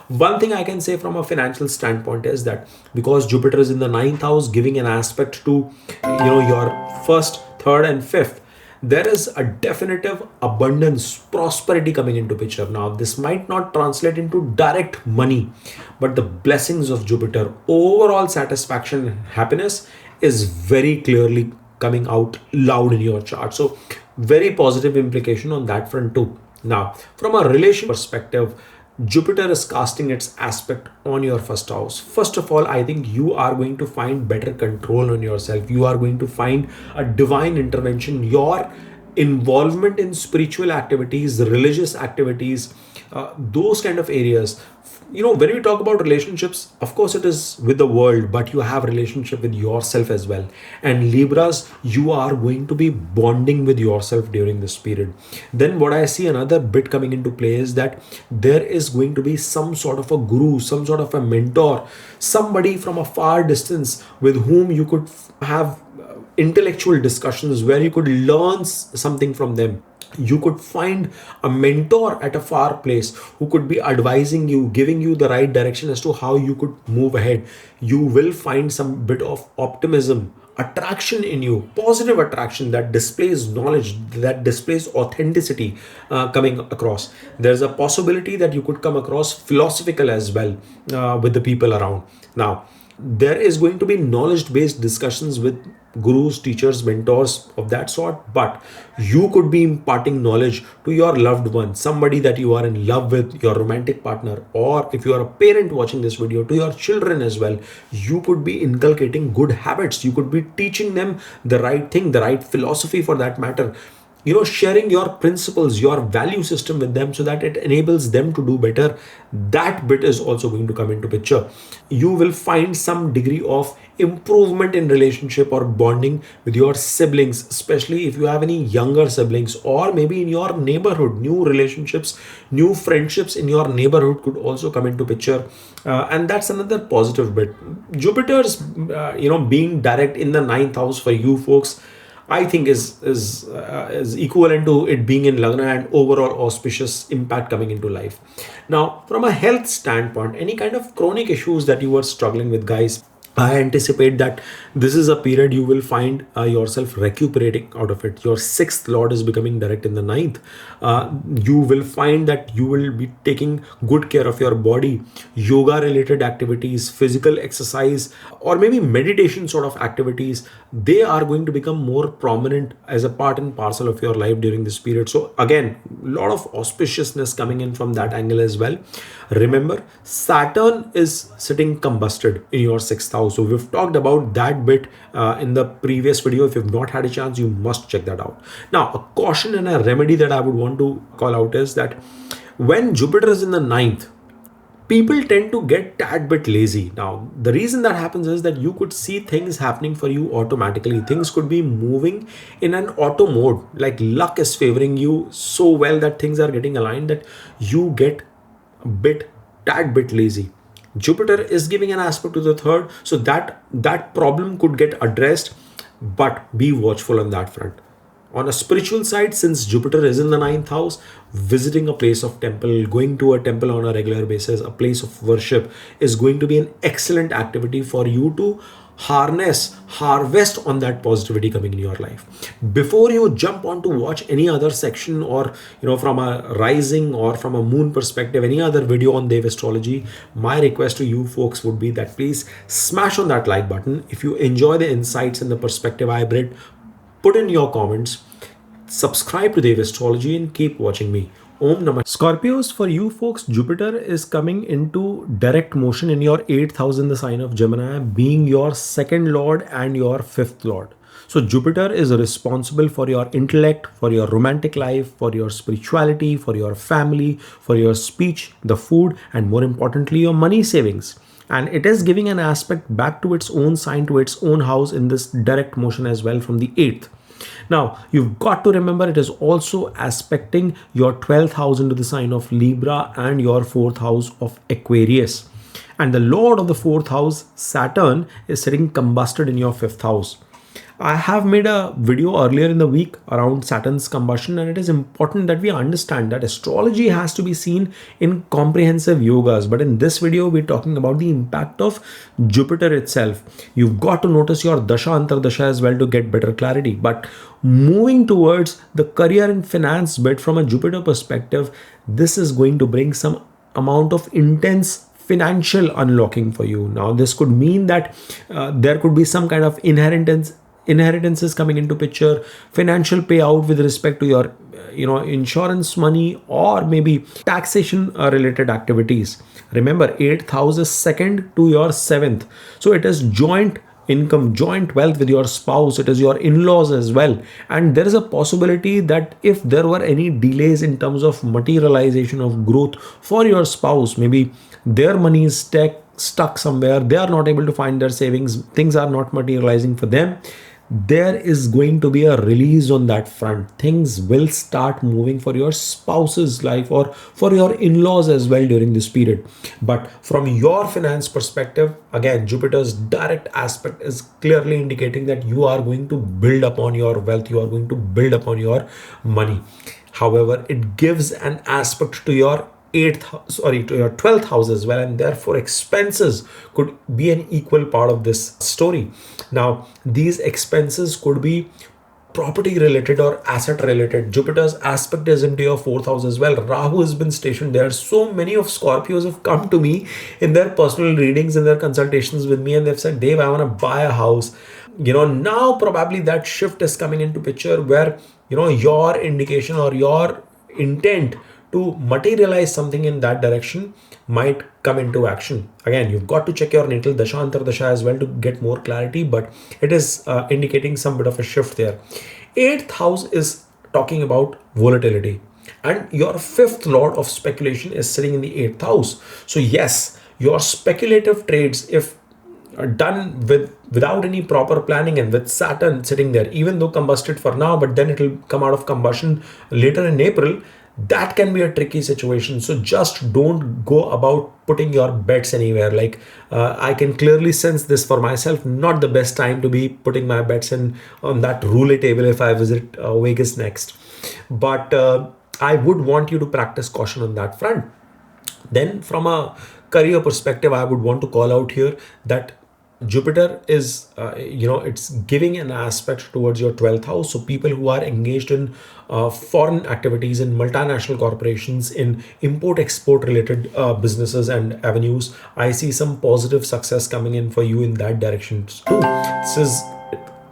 Speaker 1: One thing I can say from a financial standpoint is that because Jupiter is in the ninth house, giving an aspect to, your first, third, and fifth, there is a definitive abundance, prosperity coming into picture. Now, this might not translate into direct money, but the blessings of Jupiter, overall satisfaction and happiness is very clearly coming out loud in your chart. So, very positive implication on that front too. Now, from a relation perspective, Jupiter is casting its aspect on your first house. First of all, I think you are going to find better control on yourself. You are going to find a divine intervention. Your involvement in spiritual activities, religious activities, those kind of areas. When we talk about relationships, of course it is with the world, but you have relationship with yourself as well. And Libras, you are going to be bonding with yourself during this period. Then what I see another bit coming into play is that there is going to be some sort of a guru, some sort of a mentor, somebody from a far distance with whom you could have intellectual discussions, where you could learn something from them. You could find a mentor at a far place who could be advising you, giving you the right direction as to how you could move ahead. You will find some bit of optimism, attraction in you, positive attraction that displays knowledge, that displays authenticity coming across. There's a possibility that you could come across philosophical as well with the people around. Now, there is going to be knowledge based discussions with gurus, teachers, mentors of that sort, but you could be imparting knowledge to your loved one, somebody that you are in love with, your romantic partner, or if you are a parent watching this video, to your children as well. You could be inculcating good habits. You could be teaching them the right thing, the right philosophy for that matter. Sharing your principles, your value system with them so that it enables them to do better. That bit is also going to come into picture. You will find some degree of improvement in relationship or bonding with your siblings, especially if you have any younger siblings, or maybe in your neighborhood. New relationships, new friendships in your neighborhood could also come into picture. And that's another positive bit. Jupiter's, being direct in the 9th house for you folks, I think is equivalent to it being in Lagna and overall auspicious impact coming into life. Now, from a health standpoint, any kind of chronic issues that you were struggling with, guys, I anticipate that this is a period you will find yourself recuperating out of it. Your 6th lord is becoming direct in the 9th. You will find that you will be taking good care of your body. Yoga related activities, physical exercise, or maybe meditation sort of activities, they are going to become more prominent as a part and parcel of your life during this period. So again, a lot of auspiciousness coming in from that angle as well. Remember, Saturn is sitting combusted in your 6th house. So we've talked about that bit in the previous video. If you've not had a chance, you must check that out. Now, a caution and a remedy that I would want to call out is that when Jupiter is in the 9th, people tend to get tad bit lazy. Now, the reason that happens is that you could see things happening for you automatically. Things could be moving in an auto mode, like luck is favoring you so well that things are getting aligned that you get a tad bit lazy. Jupiter is giving an aspect to the 3rd, so that problem could get addressed, but be watchful on that front. On a spiritual side, since Jupiter is in the 9th house, visiting a place of temple, going to a temple on a regular basis, a place of worship, is going to be an excellent activity for you to harvest on that positivity coming in your life. Before you jump on to watch any other section, or from a rising or from a moon perspective, any other video on Dev astrology, my request to you folks would be that please smash on that like button. If you enjoy the insights and the perspective I bring, put in your comments, subscribe to Dev astrology, and keep watching me. Om Namah. Scorpios, for you folks, Jupiter is coming into direct motion in your 8th house in the sign of Gemini, being your 2nd lord and your 5th lord. So Jupiter is responsible for your intellect, for your romantic life, for your spirituality, for your family, for your speech, the food, and more importantly, your money savings. And it is giving an aspect back to its own sign, to its own house in this direct motion as well from the 8th. Now, you've got to remember it is also aspecting your 12th house into the sign of Libra and your 4th house of Aquarius. And the lord of the 4th house, Saturn, is sitting combusted in your 5th house. I have made a video earlier in the week around Saturn's combustion, and it is important that we understand that astrology has to be seen in comprehensive yogas. But in this video, we're talking about the impact of Jupiter itself. You've got to notice your Dasha Antardasha as well to get better clarity. But moving towards the career and finance bit from a Jupiter perspective, this is going to bring some amount of intense financial unlocking for you. Now, this could mean that there could be some kind of inheritances coming into picture, financial payout with respect to your insurance money, or maybe taxation related activities. Remember, 8th house is 2nd to your 7th, so it is joint income, joint wealth with your spouse, it is your in-laws as well. And there is a possibility that if there were any delays in terms of materialization of growth for your spouse, maybe their money is stuck somewhere, they are not able to find their savings, things are not materializing for them, there is going to be a release on that front. Things will start moving for your spouse's life or for your in-laws as well during this period. But from your finance perspective, again, Jupiter's direct aspect is clearly indicating that you are going to build upon your wealth, you are going to build upon your money. However, it gives an aspect to your to your 12th house as well, and therefore expenses could be an equal part of this story. Now, these expenses could be property related or asset related. Jupiter's aspect is into your 4th house as well. Rahu has been stationed there. So many of Scorpios have come to me in their personal readings, in their consultations with me, and they've said, Dave, I want to buy a house. Now probably that shift is coming into picture where, your indication or your intent to materialize something in that direction might come into action. Again, you've got to check your natal dasha antardasha as well to get more clarity, but it is indicating some bit of a shift there. 8th house is talking about volatility, and your 5th lord of speculation is sitting in the 8th house. So yes, your speculative trades, if done without any proper planning and with Saturn sitting there, even though combusted for now, but then it will come out of combustion later in April, that can be a tricky situation. So just don't go about putting your bets anywhere. Like I can clearly sense this for myself, not the best time to be putting my bets in on that roulette table if I visit Vegas next. But I would want you to practice caution on that front. Then from a career perspective, I would want to call out here that Jupiter is, it's giving an aspect towards your 12th house. So people who are engaged in foreign activities, in multinational corporations, in import-export related businesses and avenues, I see some positive success coming in for you in that direction too. This is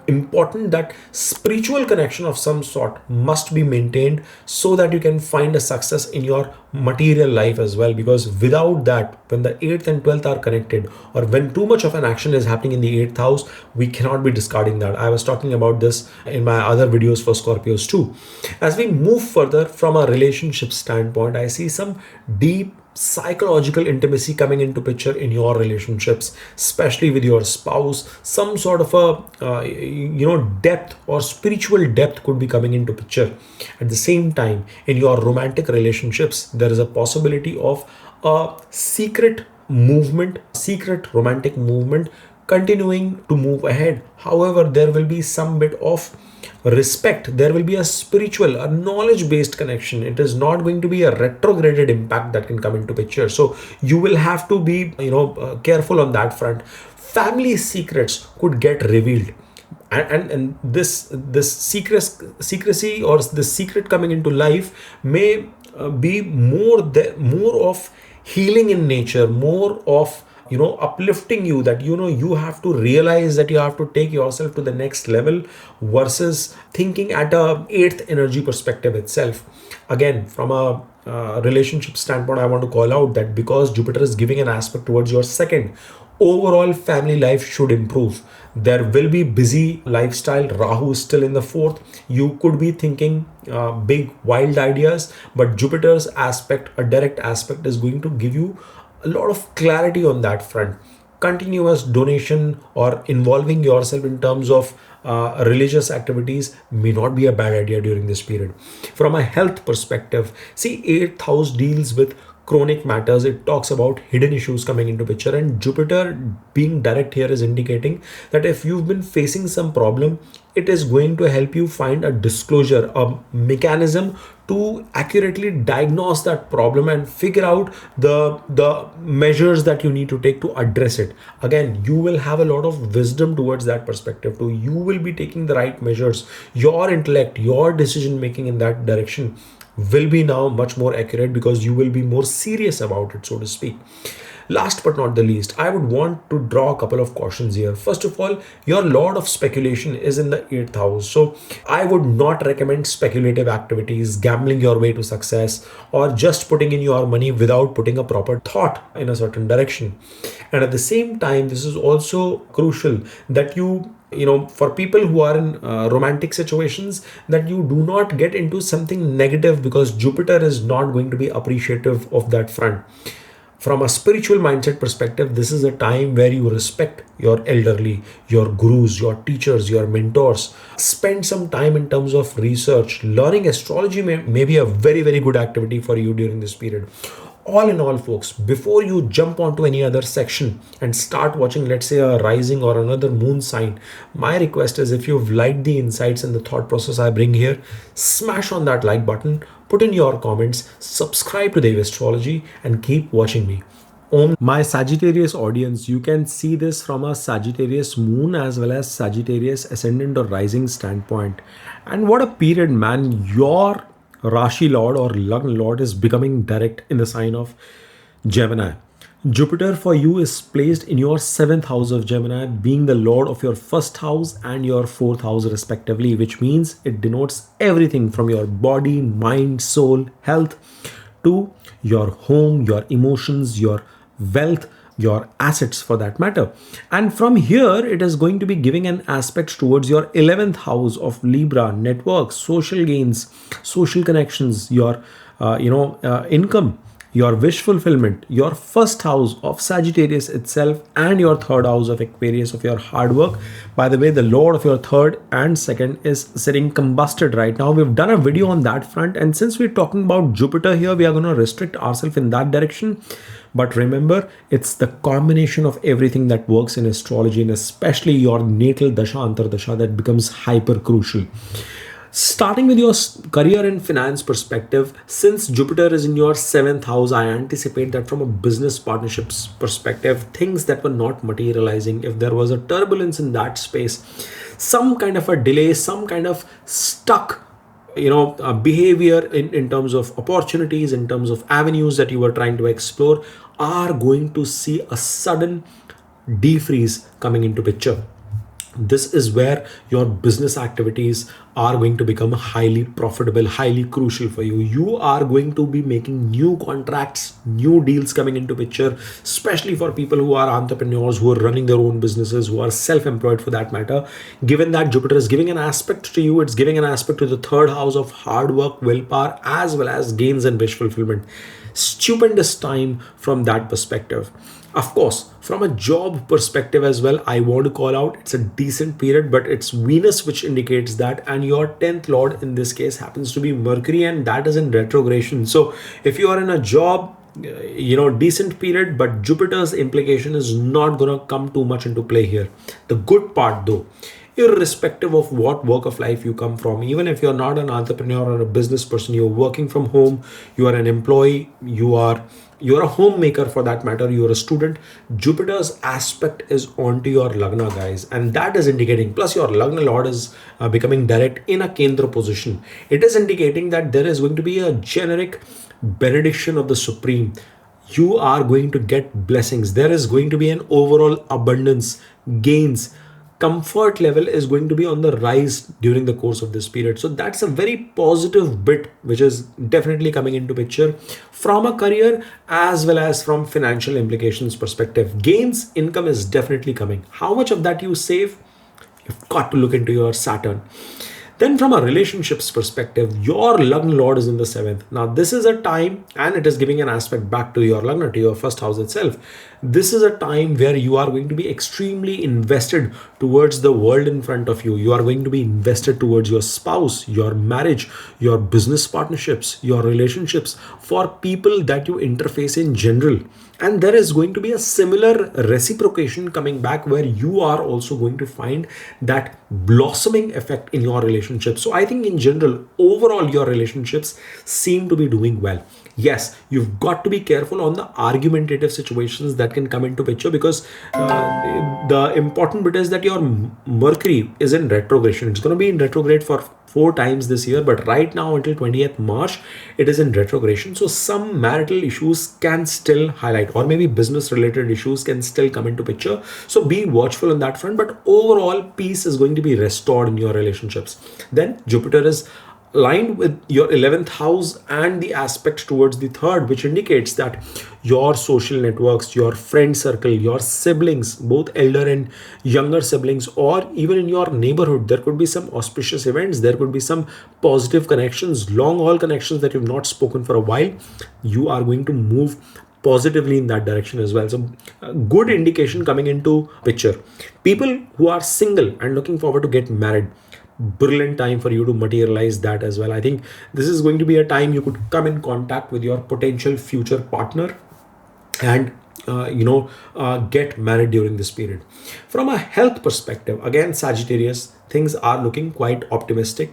Speaker 1: important that spiritual connection of some sort must be maintained so that you can find a success in your material life as well, because without that, when the 8th and 12th are connected, or when too much of an action is happening in the 8th house, we cannot be discarding that. I was talking about this in my other videos for Scorpios too. As we move further from a relationship standpoint, I see some deep psychological intimacy coming into picture in your relationships, especially with your spouse. Some sort of a depth or spiritual depth could be coming into picture. At the same time, in your romantic relationships, there is a possibility of a secret romantic movement continuing to move ahead. However, there will be some bit of respect, there will be a spiritual, a knowledge based connection. It is not going to be a retrograded impact that can come into picture, so you will have to be careful on that front. Family secrets could get revealed, and this secrecy or this secret coming into life may be more of healing in nature, more of uplifting you, that you have to realize that you have to take yourself to the next level, versus thinking at a 8th energy perspective itself. Again, from a relationship standpoint, I want to call out that because Jupiter is giving an aspect towards your 2nd, overall family life should improve. There will be busy lifestyle. Rahu is still in the 4th. You could be thinking big wild ideas, but Jupiter's aspect, a direct aspect, is going to give you a lot of clarity on that front. Continuous donation or involving yourself in terms of religious activities may not be a bad idea during this period. From a health perspective, see, 8th house deals with chronic matters. It talks about hidden issues coming into picture, and Jupiter being direct here is indicating that if you've been facing some problem, it is going to help you find a disclosure, a mechanism to accurately diagnose that problem and figure out the measures that you need to take to address it. Again, you will have a lot of wisdom towards that perspective too. You will be taking the right measures. Your intellect, your decision making in that direction will be now much more accurate because you will be more serious about it, so to speak. Last but not the least, I would want to draw a couple of cautions here. First of all, your lord of speculation is in the 8th house. So I would not recommend speculative activities, gambling your way to success, or just putting in your money without putting a proper thought in a certain direction. And at the same time, this is also crucial that for people who are in romantic situations, that you do not get into something negative, because Jupiter is not going to be appreciative of that front. From a spiritual mindset perspective, this is a time where you respect your elderly, your gurus, your teachers, your mentors. Spend some time in terms of research. Learning astrology may be a very, very good activity for you during this period. All in all, folks, before you jump onto any other section and start watching, let's say, a rising or another moon sign, my request is, if you've liked the insights and the thought process I bring here, smash on that like button, put in your comments, subscribe to Dev Astrology, and keep watching me. My Sagittarius audience, you can see this from a Sagittarius moon as well as Sagittarius ascendant or rising standpoint. And what a period, man. Your Rashi Lord or Lagna Lord is becoming direct in the sign of Gemini. Jupiter for you is placed in your 7th house of Gemini, being the Lord of your 1st house and your 4th house respectively, which means it denotes everything from your body, mind, soul, health, to your home, your emotions, your wealth, your assets for that matter. And from here, it is going to be giving an aspect towards your 11th house of Libra, networks, social gains, social connections, your income, your wish fulfillment, your 1st house of Sagittarius itself, and your 3rd house of Aquarius of your hard work. By the way, the Lord of your 3rd and 2nd is sitting combusted right now. We've done a video on that front, and since we're talking about Jupiter here, we are going to restrict ourselves in that direction. But remember, it's the combination of everything that works in astrology, and especially your natal dasha antardasha, that becomes hyper crucial. Starting with your career and finance perspective, since Jupiter is in your 7th house, I anticipate that from a business partnerships perspective, things that were not materializing, if there was a turbulence in that space, some kind of a delay, some kind of stuck behavior in terms of opportunities, in terms of avenues that you were trying to explore, are going to see a sudden defreeze coming into picture. This is where your business activities are going to become highly profitable, highly crucial for you. You are going to be making new contracts, new deals coming into picture, especially for people who are entrepreneurs, who are running their own businesses, who are self-employed for that matter. Given that Jupiter is giving an aspect to you, it's giving an aspect to the 3rd house of hard work, willpower, as well as gains and wish fulfillment. Stupendous time from that perspective. Of course, from a job perspective as well, I want to call out, it's a decent period, but it's Venus which indicates that, and your 10th lord in this case happens to be Mercury, and that is in retrogression. So if you are in a job, decent period, but Jupiter's implication is not going to come too much into play here. The good part though, irrespective of what walk of life you come from, even if you're not an entrepreneur or a business person, you're working from home, you are an employee, you're a homemaker for that matter, you're a student, Jupiter's aspect is onto your Lagna, guys, and that is indicating, plus your Lagna Lord is becoming direct in a Kendra position. It is indicating that there is going to be a generic benediction of the Supreme. You are going to get blessings. There is going to be an overall abundance, gains, comfort level is going to be on the rise during the course of this period. So that's a very positive bit which is definitely coming into picture from a career as well as from financial implications perspective. Gains, income is definitely coming. How much of that you save, you've got to look into your Saturn. Then from a relationships perspective, your Lagna Lord is in the 7th. Now this is a time, and it is giving an aspect back to your Lagna, to your 1st house itself. This is a time where you are going to be extremely invested towards the world in front of you. You are going to be invested towards your spouse, your marriage, your business partnerships, your relationships, for people that you interface in general. And there is going to be a similar reciprocation coming back where you are also going to find that blossoming effect in your relationship. So I think in general, overall, your relationships seem to be doing well. Yes, you've got to be careful on the argumentative situations that can come into picture, because the important bit is that your Mercury is in retrogression. It's going to be in retrograde for 4 times this year, but right now until 20th March, it is in retrogression. So some marital issues can still highlight, or maybe business related issues can still come into picture. So be watchful on that front, but overall peace is going to be restored in your relationships. Then Jupiter is aligned with your 11th house and the aspect towards the third, which indicates that your social networks, your friend circle, your siblings, both elder and younger siblings, or even in your neighborhood, there could be some auspicious events, there could be some positive connections, long haul connections that you've not spoken for a while. You are going to move positively in that direction as well. So a good indication coming into picture. People who are single and looking forward to get married, brilliant time for you to materialize that as well. I think this is going to be a time you could come in contact with your potential future partner and get married during this period. From a health perspective, again, Sagittarius, things are looking quite optimistic.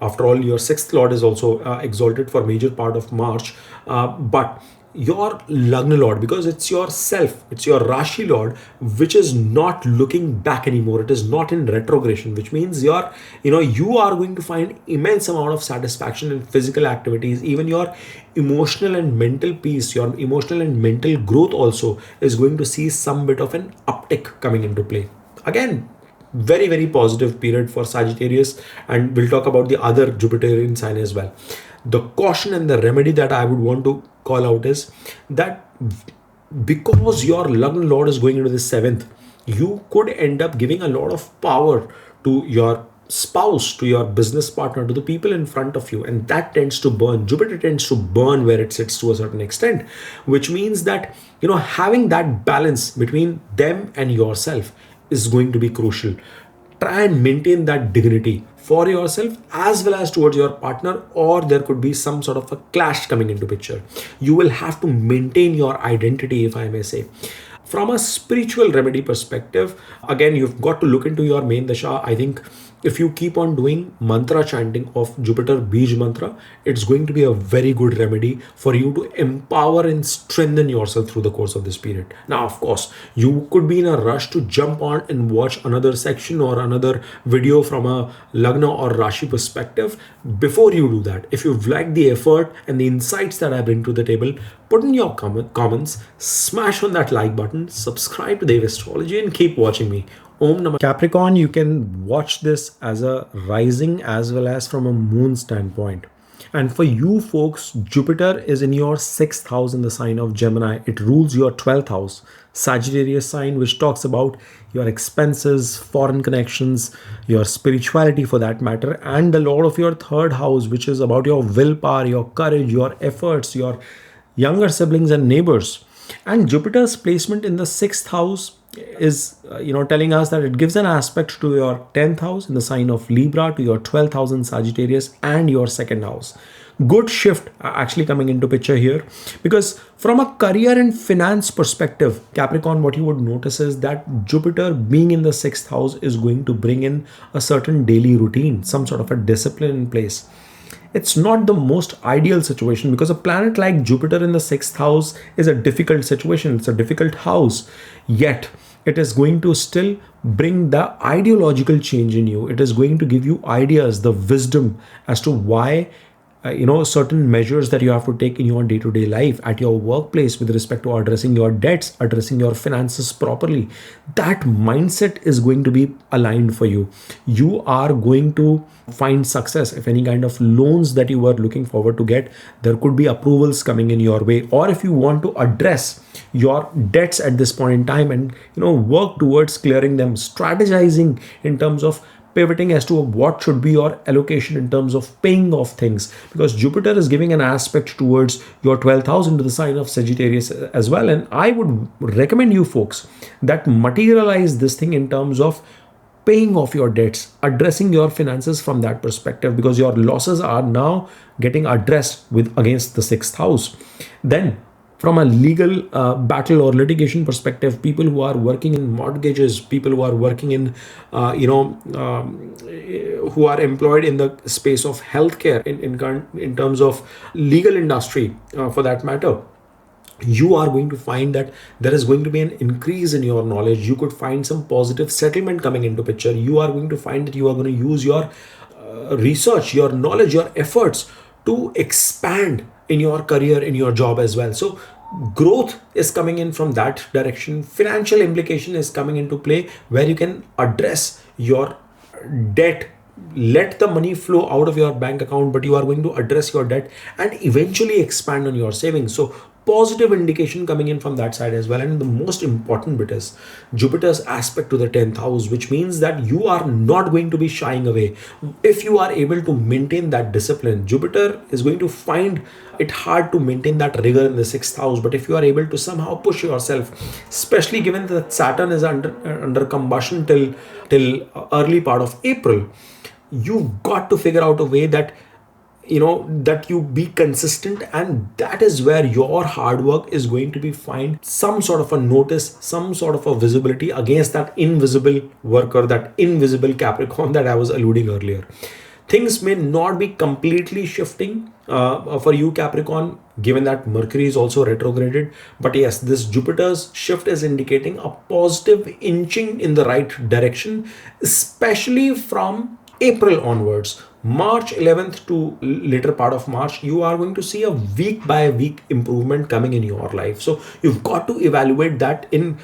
Speaker 1: After all, your sixth lord is also exalted for major part of March, but your Lagna Lord, because it's yourself, it's your Rashi Lord, which is not looking back anymore. It is not in retrogression, which means you are going to find immense amount of satisfaction in physical activities. Even your emotional and mental peace, your emotional and mental growth also is going to see some bit of an uptick coming into play. Again, very, very positive period for Sagittarius, and we'll talk about the other Jupiterian sign as well. The caution and the remedy that I would want to call out is that because your Lagna Lord is going into the seventh, you could end up giving a lot of power to your spouse, to your business partner, to the people in front of you, and that tends to burn. Jupiter tends to burn where it sits to a certain extent, which means that having that balance between them and yourself is going to be crucial. Try and maintain that dignity for yourself as well as towards your partner, or there could be some sort of a clash coming into picture. You will have to maintain your identity, if I may say. From a spiritual remedy perspective, again, you've got to look into your main dasha. I think if you keep on doing mantra chanting of Jupiter Bij mantra, it's going to be a very good remedy for you to empower and strengthen yourself through the course of this period. Now, of course, you could be in a rush to jump on and watch another section or another video from a Lagna or Rashi perspective. Before you do that, if you've liked the effort and the insights that I bring to the table, put in your comments, smash on that like button, subscribe to Dev Astrology, and keep watching me. Om Namah. Capricorn, you can watch this as a rising as well as from a moon standpoint. And for you folks, Jupiter is in your 6th house in the sign of Gemini. It rules your 12th house, Sagittarius sign, which talks about your expenses, foreign connections, your spirituality for that matter, and the lord of your 3rd house, which is about your willpower, your courage, your efforts, your younger siblings and neighbors. And Jupiter's placement in the 6th house is telling us that it gives an aspect to your 10th house in the sign of Libra, to your 12th house in Sagittarius, and your 2nd house. Good shift actually coming into picture here, because from a career and finance perspective, Capricorn, what you would notice is that Jupiter being in the 6th house is going to bring in a certain daily routine, some sort of a discipline in place. It's not the most ideal situation, because a planet like Jupiter in the 6th house is a difficult situation. It's a difficult house. Yet, it is going to still bring the ideological change in you. It is going to give you ideas, the wisdom as to why certain measures that you have to take in your day-to-day life at your workplace with respect to addressing your debts, addressing your finances properly. That mindset is going to be aligned for you. You are going to find success. If any kind of loans that you were looking forward to get, there could be approvals coming in your way. Or if you want to address your debts at this point in time and work towards clearing them, strategizing in terms of pivoting as to what should be your allocation in terms of paying off things, because Jupiter is giving an aspect towards your 12th house into the sign of Sagittarius as well. And I would recommend you folks that materialize this thing in terms of paying off your debts, addressing your finances from that perspective, because your losses are now getting addressed against the 6th house. Then from a legal battle or litigation perspective, people who are working in mortgages, people who are working in, who are employed in the space of healthcare, in terms of legal industry, for that matter, you are going to find that there is going to be an increase in your knowledge. You could find some positive settlement coming into picture. You are going to find that you are going to use your research, your knowledge, your efforts to expand in your career, in your job as well. So growth is coming in from that direction. Financial implication is coming into play, where you can address your debt, let the money flow out of your bank account, but you are going to address your debt and eventually expand on your savings. So positive indication coming in from that side as well. And the most important bit is Jupiter's aspect to the 10th house, which means that you are not going to be shying away. If you are able to maintain that discipline, Jupiter is going to find it hard to maintain that rigor in the 6th house. But if you are able to somehow push yourself, especially given that Saturn is under combustion till early part of April, you've got to figure out a way that that you be consistent, and that is where your hard work is going to be find some sort of a notice, some sort of a visibility against that invisible worker, that invisible Capricorn that I was alluding earlier. Things may not be completely shifting for you, Capricorn, given that Mercury is also retrograded. But yes, this Jupiter's shift is indicating a positive inching in the right direction, especially from April onwards. March 11th to later part of March, you are going to see a week by week improvement coming in your life. So you've got to evaluate that in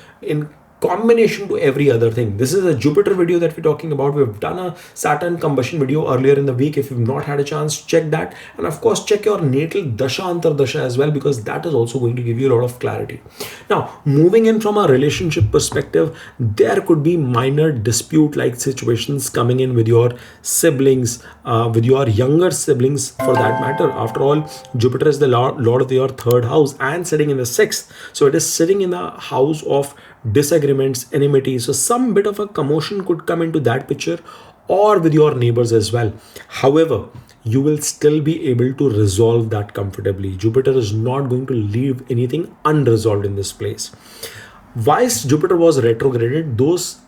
Speaker 1: combination to every other thing. This is a Jupiter video that we're talking about. We've done a Saturn combustion video earlier in the week. If you've not had a chance, check that. And of course, check your natal Dasha Antardasha as well, because that is also going to give you a lot of clarity. Now, moving in from a relationship perspective, there could be minor dispute-like situations coming in with your siblings, with your younger siblings for that matter. After all, Jupiter is the lord of your 3rd house and sitting in the 6th. So it is sitting in the house of disagreements, enmity. So some bit of a commotion could come into that picture, or with your neighbors as well. However, you will still be able to resolve that comfortably. Jupiter is not going to leave anything unresolved in this place. Whilst Jupiter was retrograded, those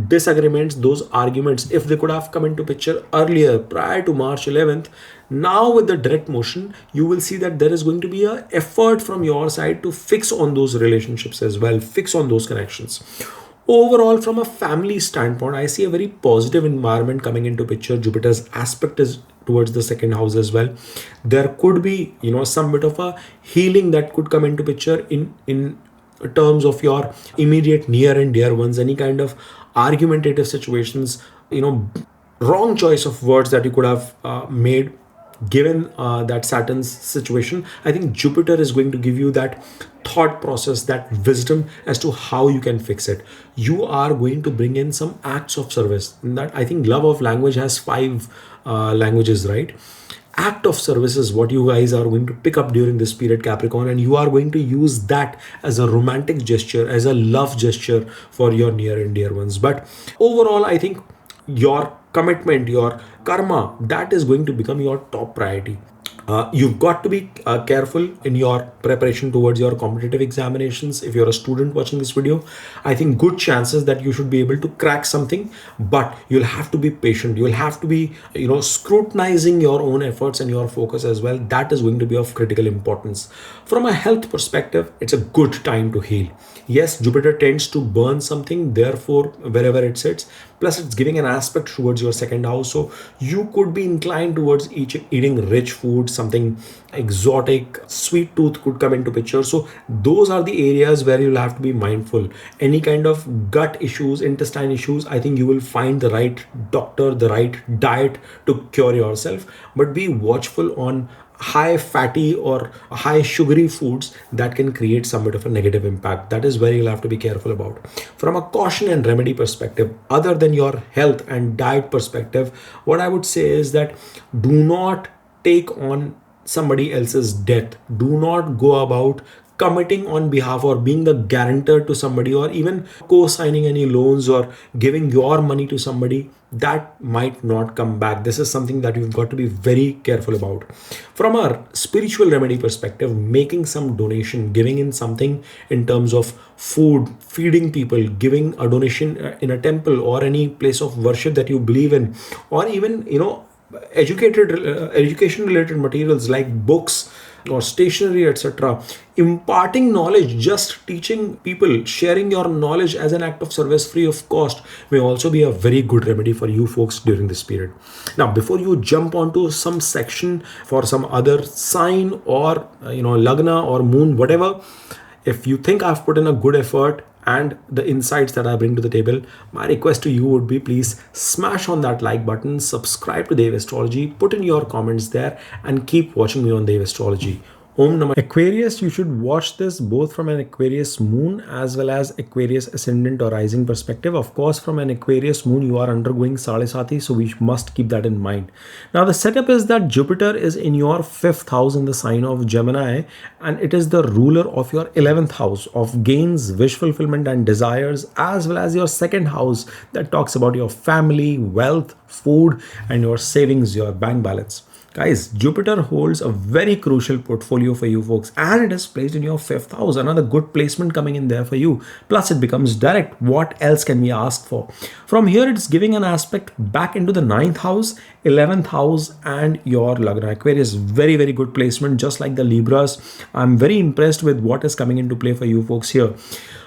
Speaker 1: disagreements, those arguments, if they could have come into picture earlier prior to March 11th, now with the direct motion, you will see that there is going to be an effort from your side to fix on those relationships as well, fix on those connections. Overall, from a family standpoint, I see a very positive environment coming into picture. Jupiter's aspect is towards the 2nd house as well. There could be, some bit of a healing that could come into picture in terms of your immediate near and dear ones, any kind of argumentative situations, wrong choice of words that you could have made given that Saturn's situation. I think Jupiter is going to give you that thought process, that wisdom as to how you can fix it. You are going to bring in some acts of service. And that, I think, love of language has 5 languages, right? Act of service is what you guys are going to pick up during this period, Capricorn, and you are going to use that as a romantic gesture, as a love gesture for your near and dear ones. But overall, I think your commitment, your karma, that is going to become your top priority. You've got to be careful in your preparation towards your competitive examinations. If you're a student watching this video, I think good chances that you should be able to crack something, but you'll have to be patient. You'll have to be, scrutinizing your own efforts and your focus as well. That is going to be of critical importance. From a health perspective, it's a good time to heal. Yes, Jupiter tends to burn something, therefore, wherever it sits. Plus, it's giving an aspect towards your 2nd house. So you could be inclined towards eating rich foods, something exotic, sweet tooth could come into picture. So those are the areas where you'll have to be mindful. Any kind of gut issues, intestine issues, I think you will find the right doctor, the right diet to cure yourself. But be watchful on high fatty or high sugary foods that can create some bit of a negative impact. That is where you'll have to be careful about. From a caution and remedy perspective, other than your health and diet perspective, what I would say is that do not take on somebody else's debt. Do not go about committing on behalf or being the guarantor to somebody, or even co-signing any loans or giving your money to somebody that might not come back. This is something that you've got to be very careful about. From a spiritual remedy perspective, making some donation, giving in something in terms of food, feeding people, giving a donation in a temple or any place of worship that you believe in, or even, education related materials like books, or stationery, etc. Imparting knowledge, just teaching people, sharing your knowledge as an act of service free of cost may also be a very good remedy for you folks during this period. Now, before you jump onto some section for some other sign or lagna or moon, whatever, if you think I've put in a good effort and the insights that I bring to the table, my request to you would be, please smash on that like button, subscribe to Dev Astrology, put in your comments there, and keep watching me on Dev Astrology. Om Namah. Aquarius, you should watch this both from an Aquarius moon as well as Aquarius ascendant or rising perspective. Of course, from an Aquarius moon, you are undergoing Sadesati, so we must keep that in mind. Now, the setup is that Jupiter is in your 5th house in the sign of Gemini, and it is the ruler of your 11th house of gains, wish fulfillment, and desires, as well as your 2nd house that talks about your family, wealth, food, and your savings, your bank balance. Guys, Jupiter holds a very crucial portfolio for you folks, and it is placed in your 5th house. Another good placement coming in there for you. Plus, it becomes direct. What else can we ask for? From here, it's giving an aspect back into the 9th house, 11th house, and your Lagna. Aquarius, very, very good placement, just like the Libras. I'm very impressed with what is coming into play for you folks here.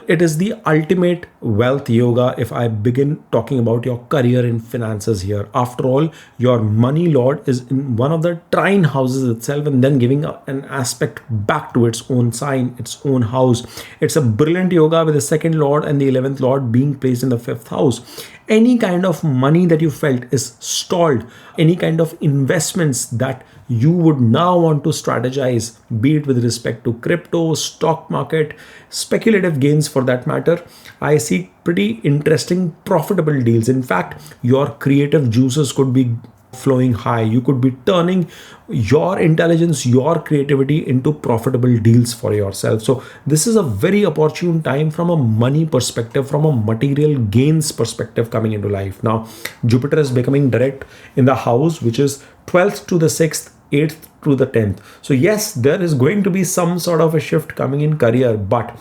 Speaker 1: It is the ultimate wealth yoga if I begin talking about your career and finances here. After all, your money lord is in one of the trine houses itself and then giving an aspect back to its own sign, its own house. It's a brilliant yoga with the 2nd lord and the 11th lord being placed in the 5th house. Any kind of money that you felt is stalled, any kind of investments that you would now want to strategize, be it with respect to crypto, stock market, speculative gains for that matter, I see pretty interesting profitable deals. In fact, your creative juices could be flowing high. You could be turning your intelligence, your creativity into profitable deals for yourself. So this is a very opportune time from a money perspective, from a material gains perspective coming into life. Now, Jupiter is becoming direct in the house, which is 12th to the 6th, 8th to the 10th. So yes, there is going to be some sort of a shift coming in career, but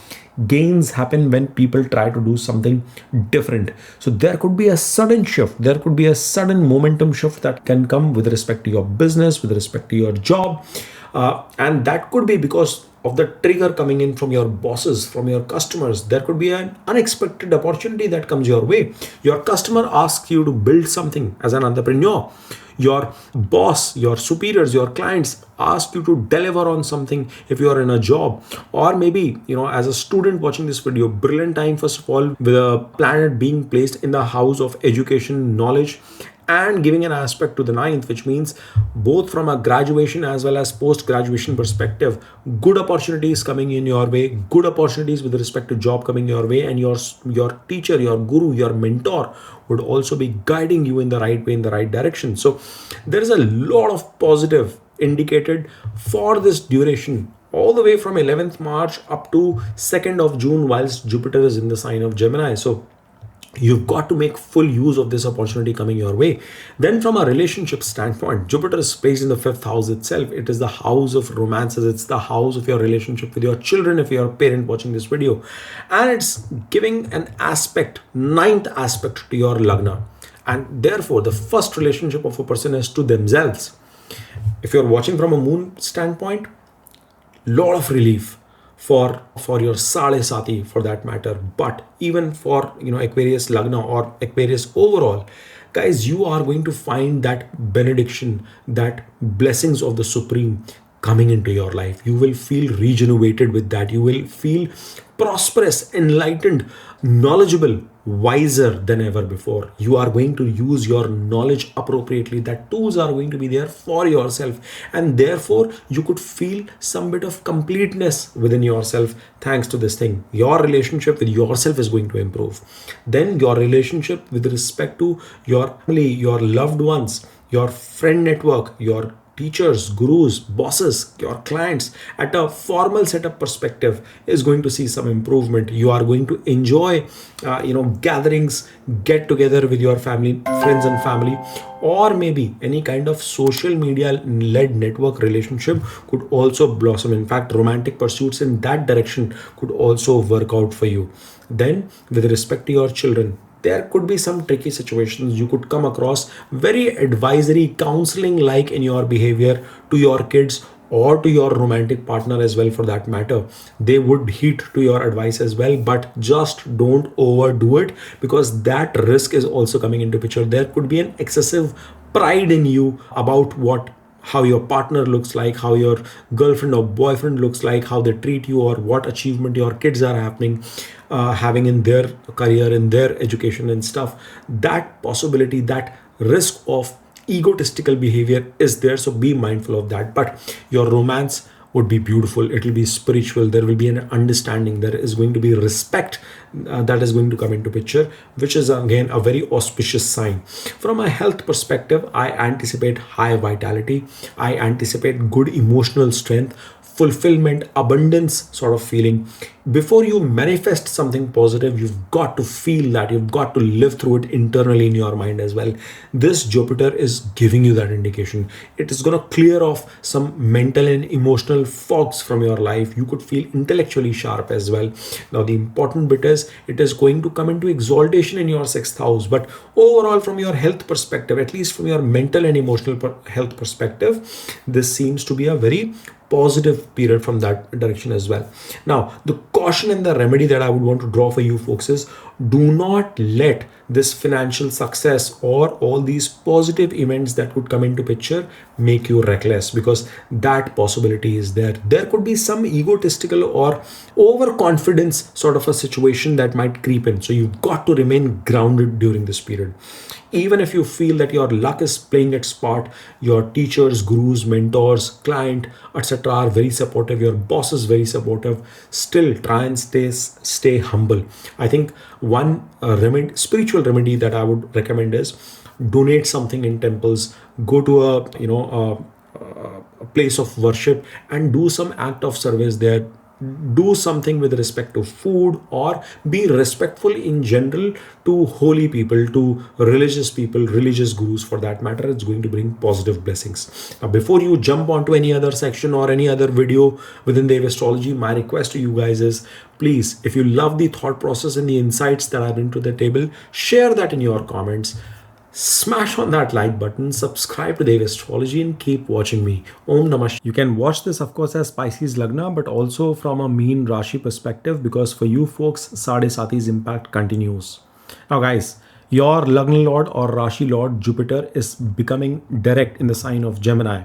Speaker 1: gains happen when people try to do something different. So there could be a sudden shift. There could be a sudden momentum shift that can come with respect to your business, with respect to your job. And that could be because of the trigger coming in from your bosses, from your customers. There could be an unexpected opportunity that comes your way. Your customer asks you to build something as an entrepreneur. Your boss, your superiors, your clients ask you to deliver on something if you are in a job. Or maybe, as a student watching this video, brilliant time, first of all, with a planet being placed in the house of education, knowledge, and giving an aspect to the 9th, which means both from a graduation as well as post-graduation perspective, good opportunities coming in your way, good opportunities with respect to job coming your way, and your teacher, your guru, your mentor would also be guiding you in the right way, in the right direction. So there is a lot of positive indicated for this duration, all the way from 11th March up to 2nd of June, whilst Jupiter is in the sign of Gemini. So you've got to make full use of this opportunity coming your way. Then from a relationship standpoint, Jupiter is placed in the 5th house itself. It is the house of romances. It's the house of your relationship with your children if you're a parent watching this video. And it's giving an aspect, 9th aspect to your Lagna. And therefore, the first relationship of a person is to themselves. If you're watching from a moon standpoint, lot of relief for your Sadesati for that matter, but even for Aquarius Lagna or Aquarius overall, guys, you are going to find that benediction, that blessings of the Supreme coming into your life. You will feel regenerated with that. You will feel prosperous, enlightened, knowledgeable, wiser than ever before. You are going to use your knowledge appropriately. That tools are going to be there for yourself, and therefore you could feel some bit of completeness within yourself thanks to this thing. Your relationship with yourself is going to improve. Then your relationship with respect to your family, your loved ones, your friend network, your teachers, gurus, bosses, your clients at a formal setup perspective is going to see some improvement. You are going to enjoy, gatherings, get together with your family, friends and family, or maybe any kind of social media led network relationship could also blossom. In fact, romantic pursuits in that direction could also work out for you. Then with respect to your children, there could be some tricky situations. You could come across very advisory counseling like in your behavior to your kids, or to your romantic partner as well for that matter. They would heed to your advice as well, but just don't overdo it, because that risk is also coming into picture. There could be an excessive pride in you about how your partner looks like, how your girlfriend or boyfriend looks like, how they treat you, or what achievement your kids are having in their career, in their education and stuff. That possibility, that risk of egotistical behavior is there, so be mindful of that. But your romance would be beautiful, it will be spiritual, there will be an understanding, there is going to be respect that is going to come into picture, which is again a very auspicious sign. From a health perspective, I anticipate high vitality, I anticipate good emotional strength, fulfillment, abundance sort of feeling. Before you manifest something positive, you've got to feel that, you've got to live through it internally in your mind as well. This Jupiter is giving you that indication. It is going to clear off some mental and emotional fogs from your life. You could feel intellectually sharp as well. Now the important bit is, it is going to come into exaltation in your 6th house, but overall from your health perspective, at least from your mental and emotional health perspective, this seems to be a very positive period from that direction as well. Now, the caution and the remedy that I would want to draw for you folks is, do not let this financial success or all these positive events that could come into picture make you reckless, because that possibility is there. There could be some egotistical or overconfidence sort of a situation that might creep in. So you've got to remain grounded during this period. Even if you feel that your luck is playing its part, your teachers, gurus, mentors, client, etc. are very supportive, your boss is very supportive, still try and stay humble. I think one spiritual remedy that I would recommend is, donate something in temples, go to a place of worship and do some act of service there. Do something with respect to food, or be respectful in general to holy people, to religious people, religious gurus for that matter. It's going to bring positive blessings. Now, before you jump onto any other section or any other video within the astrology, my request to you guys is, please, if you love the thought process and the insights that I bring to the table, share that in your comments. Smash on that like button, subscribe to Dev Astrology, and keep watching me. Om Namah. You can watch this, of course, as Pisces Lagna, but also from a mean Rashi perspective, because for you folks, Sade Sati's impact continues. Now, guys, your Lagna Lord or Rashi Lord Jupiter is becoming direct in the sign of Gemini.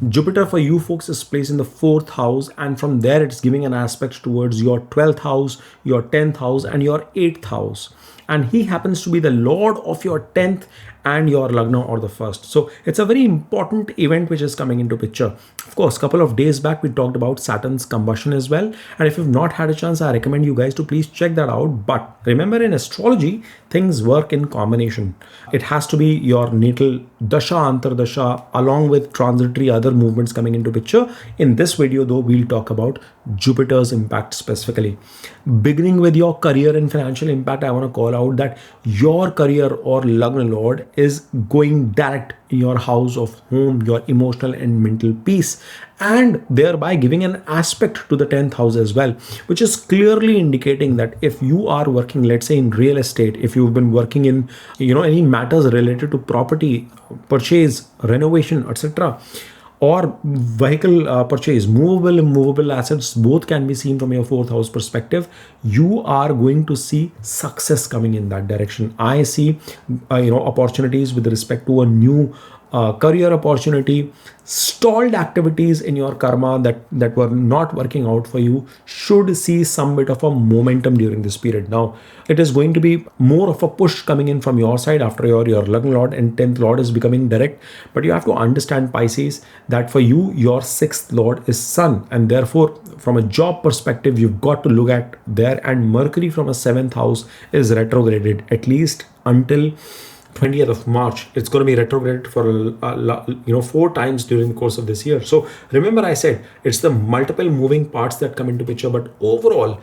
Speaker 1: Jupiter for you folks is placed in the 4th house, and from there it's giving an aspect towards your 12th house, your 10th house, and your 8th house. And he happens to be the Lord of your 10th and your Lagna or the 1st. So it's a very important event which is coming into picture. Of course, a couple of days back, we talked about Saturn's combustion as well. And if you've not had a chance, I recommend you guys to please check that out. But remember, in astrology, things work in combination. It has to be your natal dasha, antardasha, along with transitory other movements coming into picture. In this video, though, we'll talk about Jupiter's impact specifically. Beginning with your career and financial impact, I want to call out that your career or Lagna Lord is going direct in your house of home, your emotional and mental peace, and thereby giving an aspect to the 10th house as well, which is clearly indicating that if you are working, let's say, in real estate, if you've been working in any matters related to property purchase, renovation, etc., or vehicle purchase, movable, immovable assets, both can be seen from your 4th house perspective. You are going to see success coming in that direction. I see opportunities with respect to a new career opportunity. Stalled activities in your karma that were not working out for you should see some bit of a momentum during this period. Now, it is going to be more of a push coming in from your side after your Lagna Lord and 10th Lord is becoming direct. But you have to understand, Pisces, that for you, your 6th Lord is Sun, and therefore, from a job perspective, you've got to look at there. And Mercury from a 7th house is retrograded, at least until 20th of March. It's going to be retrograde for 4 times during the course of this year. So remember, I said it's the multiple moving parts that come into picture, but overall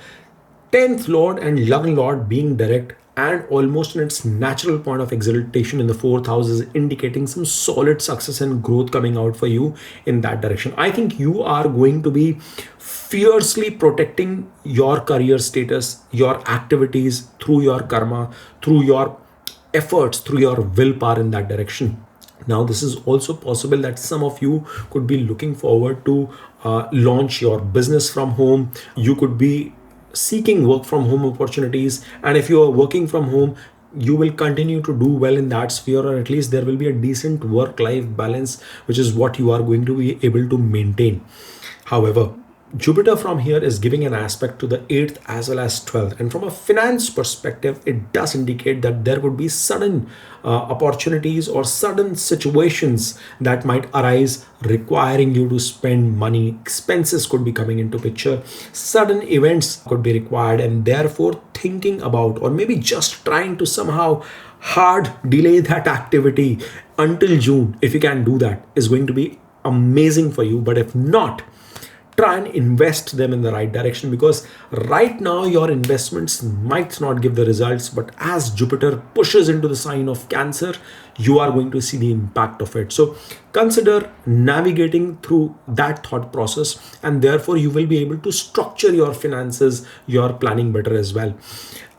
Speaker 1: 10th Lord and Lagna Lord being direct and almost in its natural point of exaltation in the 4th house is indicating some solid success and growth coming out for you in that direction. I think you are going to be fiercely protecting your career status, your activities through your karma, through your efforts, through your willpower in that direction. Now, this is also possible that some of you could be looking forward to launch your business from home. You could be seeking work from home opportunities. And if you are working from home, you will continue to do well in that sphere, or at least there will be a decent work-life balance, which is what you are going to be able to maintain. However, Jupiter from here is giving an aspect to the 8th as well as 12th. And from a finance perspective, it does indicate that there could be sudden opportunities or sudden situations that might arise requiring you to spend money. Expenses could be coming into picture. Sudden events could be required, and therefore thinking about, or maybe just trying to somehow hard delay that activity until June, if you can do that, is going to be amazing for you. But if not, try and invest them in the right direction, because right now your investments might not give the results, but as Jupiter pushes into the sign of Cancer, you are going to see the impact of it. So consider navigating through that thought process, and therefore you will be able to structure your finances, your planning better as well.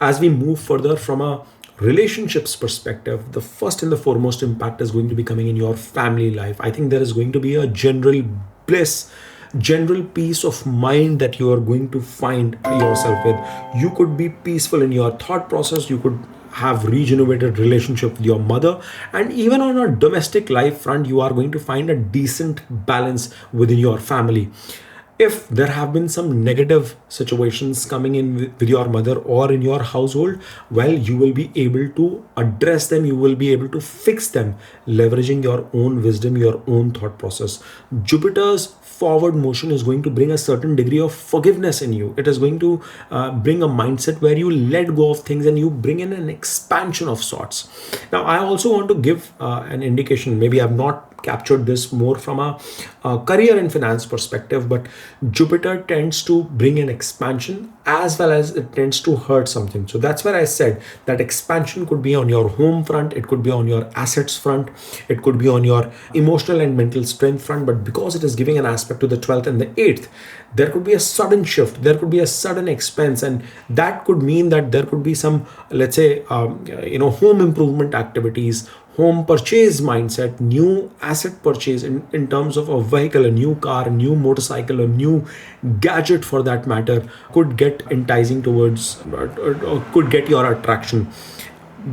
Speaker 1: As we move further from a relationships perspective, the first and the foremost impact is going to be coming in your family life. I think there is going to be a general bliss, general peace of mind that you are going to find yourself with. You could be peaceful in your thought process. You could have regenerated relationship with your mother, and even on a domestic life front, you are going to find a decent balance within your family. If there have been some negative situations coming in with your mother or in your household, well, you will be able to address them. You will be able to fix them, leveraging your own wisdom, your own thought process. Jupiter's forward motion is going to bring a certain degree of forgiveness in you. It is going to bring a mindset where you let go of things and you bring in an expansion of sorts. Now, I also want to give an indication. Maybe I've not captured this more from a career and finance perspective, but Jupiter tends to bring an expansion as well as it tends to hurt something. So that's where I said that expansion could be on your home front, it could be on your assets front, it could be on your emotional and mental strength front. But because it is giving an aspect to the 12th and the 8th, there could be a sudden shift, there could be a sudden expense, and that could mean that there could be some, let's say, home improvement activities, home purchase mindset, new asset purchase in terms of a vehicle, a new car, a new motorcycle, a new gadget for that matter, could get enticing towards, or could get your attraction.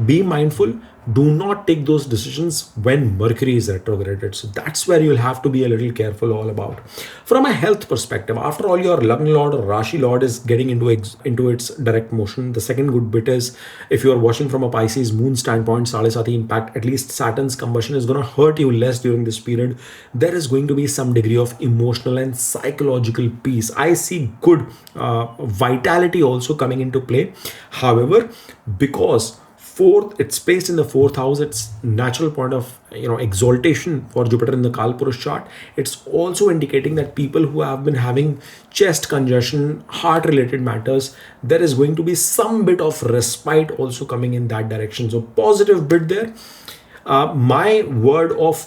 Speaker 1: Be mindful. Do not take those decisions when Mercury is retrograded. So that's where you'll have to be a little careful all about. From a health perspective, after all, your Lagna Lord or Rashi Lord is getting into its direct motion. The second good bit is, if you are watching from a Pisces moon standpoint, Sadesati impact, at least Saturn's combustion is going to hurt you less during this period. There is going to be some degree of emotional and psychological peace. I see good vitality also coming into play. However, because it's placed in the 4th house, it's natural point of exaltation for Jupiter in the Kalpurush chart. It's also indicating that people who have been having chest congestion, heart related matters, there is going to be some bit of respite also coming in that direction. So positive bit there. My word of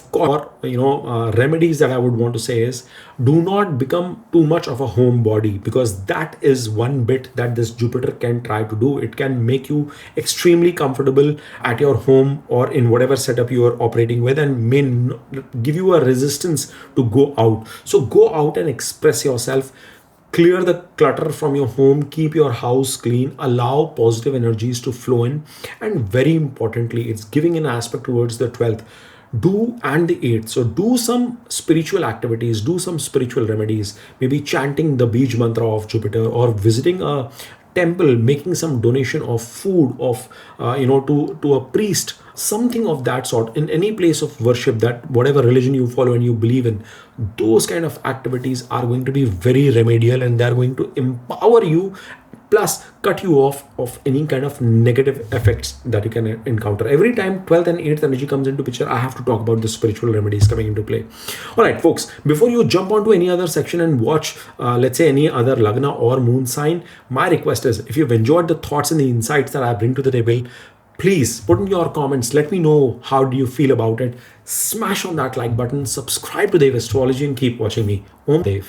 Speaker 1: remedies that I would want to say is, do not become too much of a homebody, because that is one bit that this Jupiter can try to do. It can make you extremely comfortable at your home or in whatever setup you are operating with, and may give you a resistance to go out. So go out and express yourself. Clear the clutter from your home, keep your house clean, allow positive energies to flow in, and very importantly, it's giving an aspect towards the 12th and the 8th. So do some spiritual activities, do some spiritual remedies, maybe chanting the Bij mantra of Jupiter, or visiting a temple, making some donation of food to a priest, something of that sort, in any place of worship, that whatever religion you follow and you believe in. Those kind of activities are going to be very remedial, and they're going to empower you, plus cut you off of any kind of negative effects that you can encounter. Every time 12th and 8th energy comes into picture, I have to talk about the spiritual remedies coming into play. All right, folks, before you jump onto any other section and watch, let's say, any other Lagna or moon sign, my request is, if you've enjoyed the thoughts and the insights that I bring to the table, please put in your comments. Let me know how do you feel about it. Smash on that like button, subscribe to Dev Astrology, and keep watching me. Om Dev.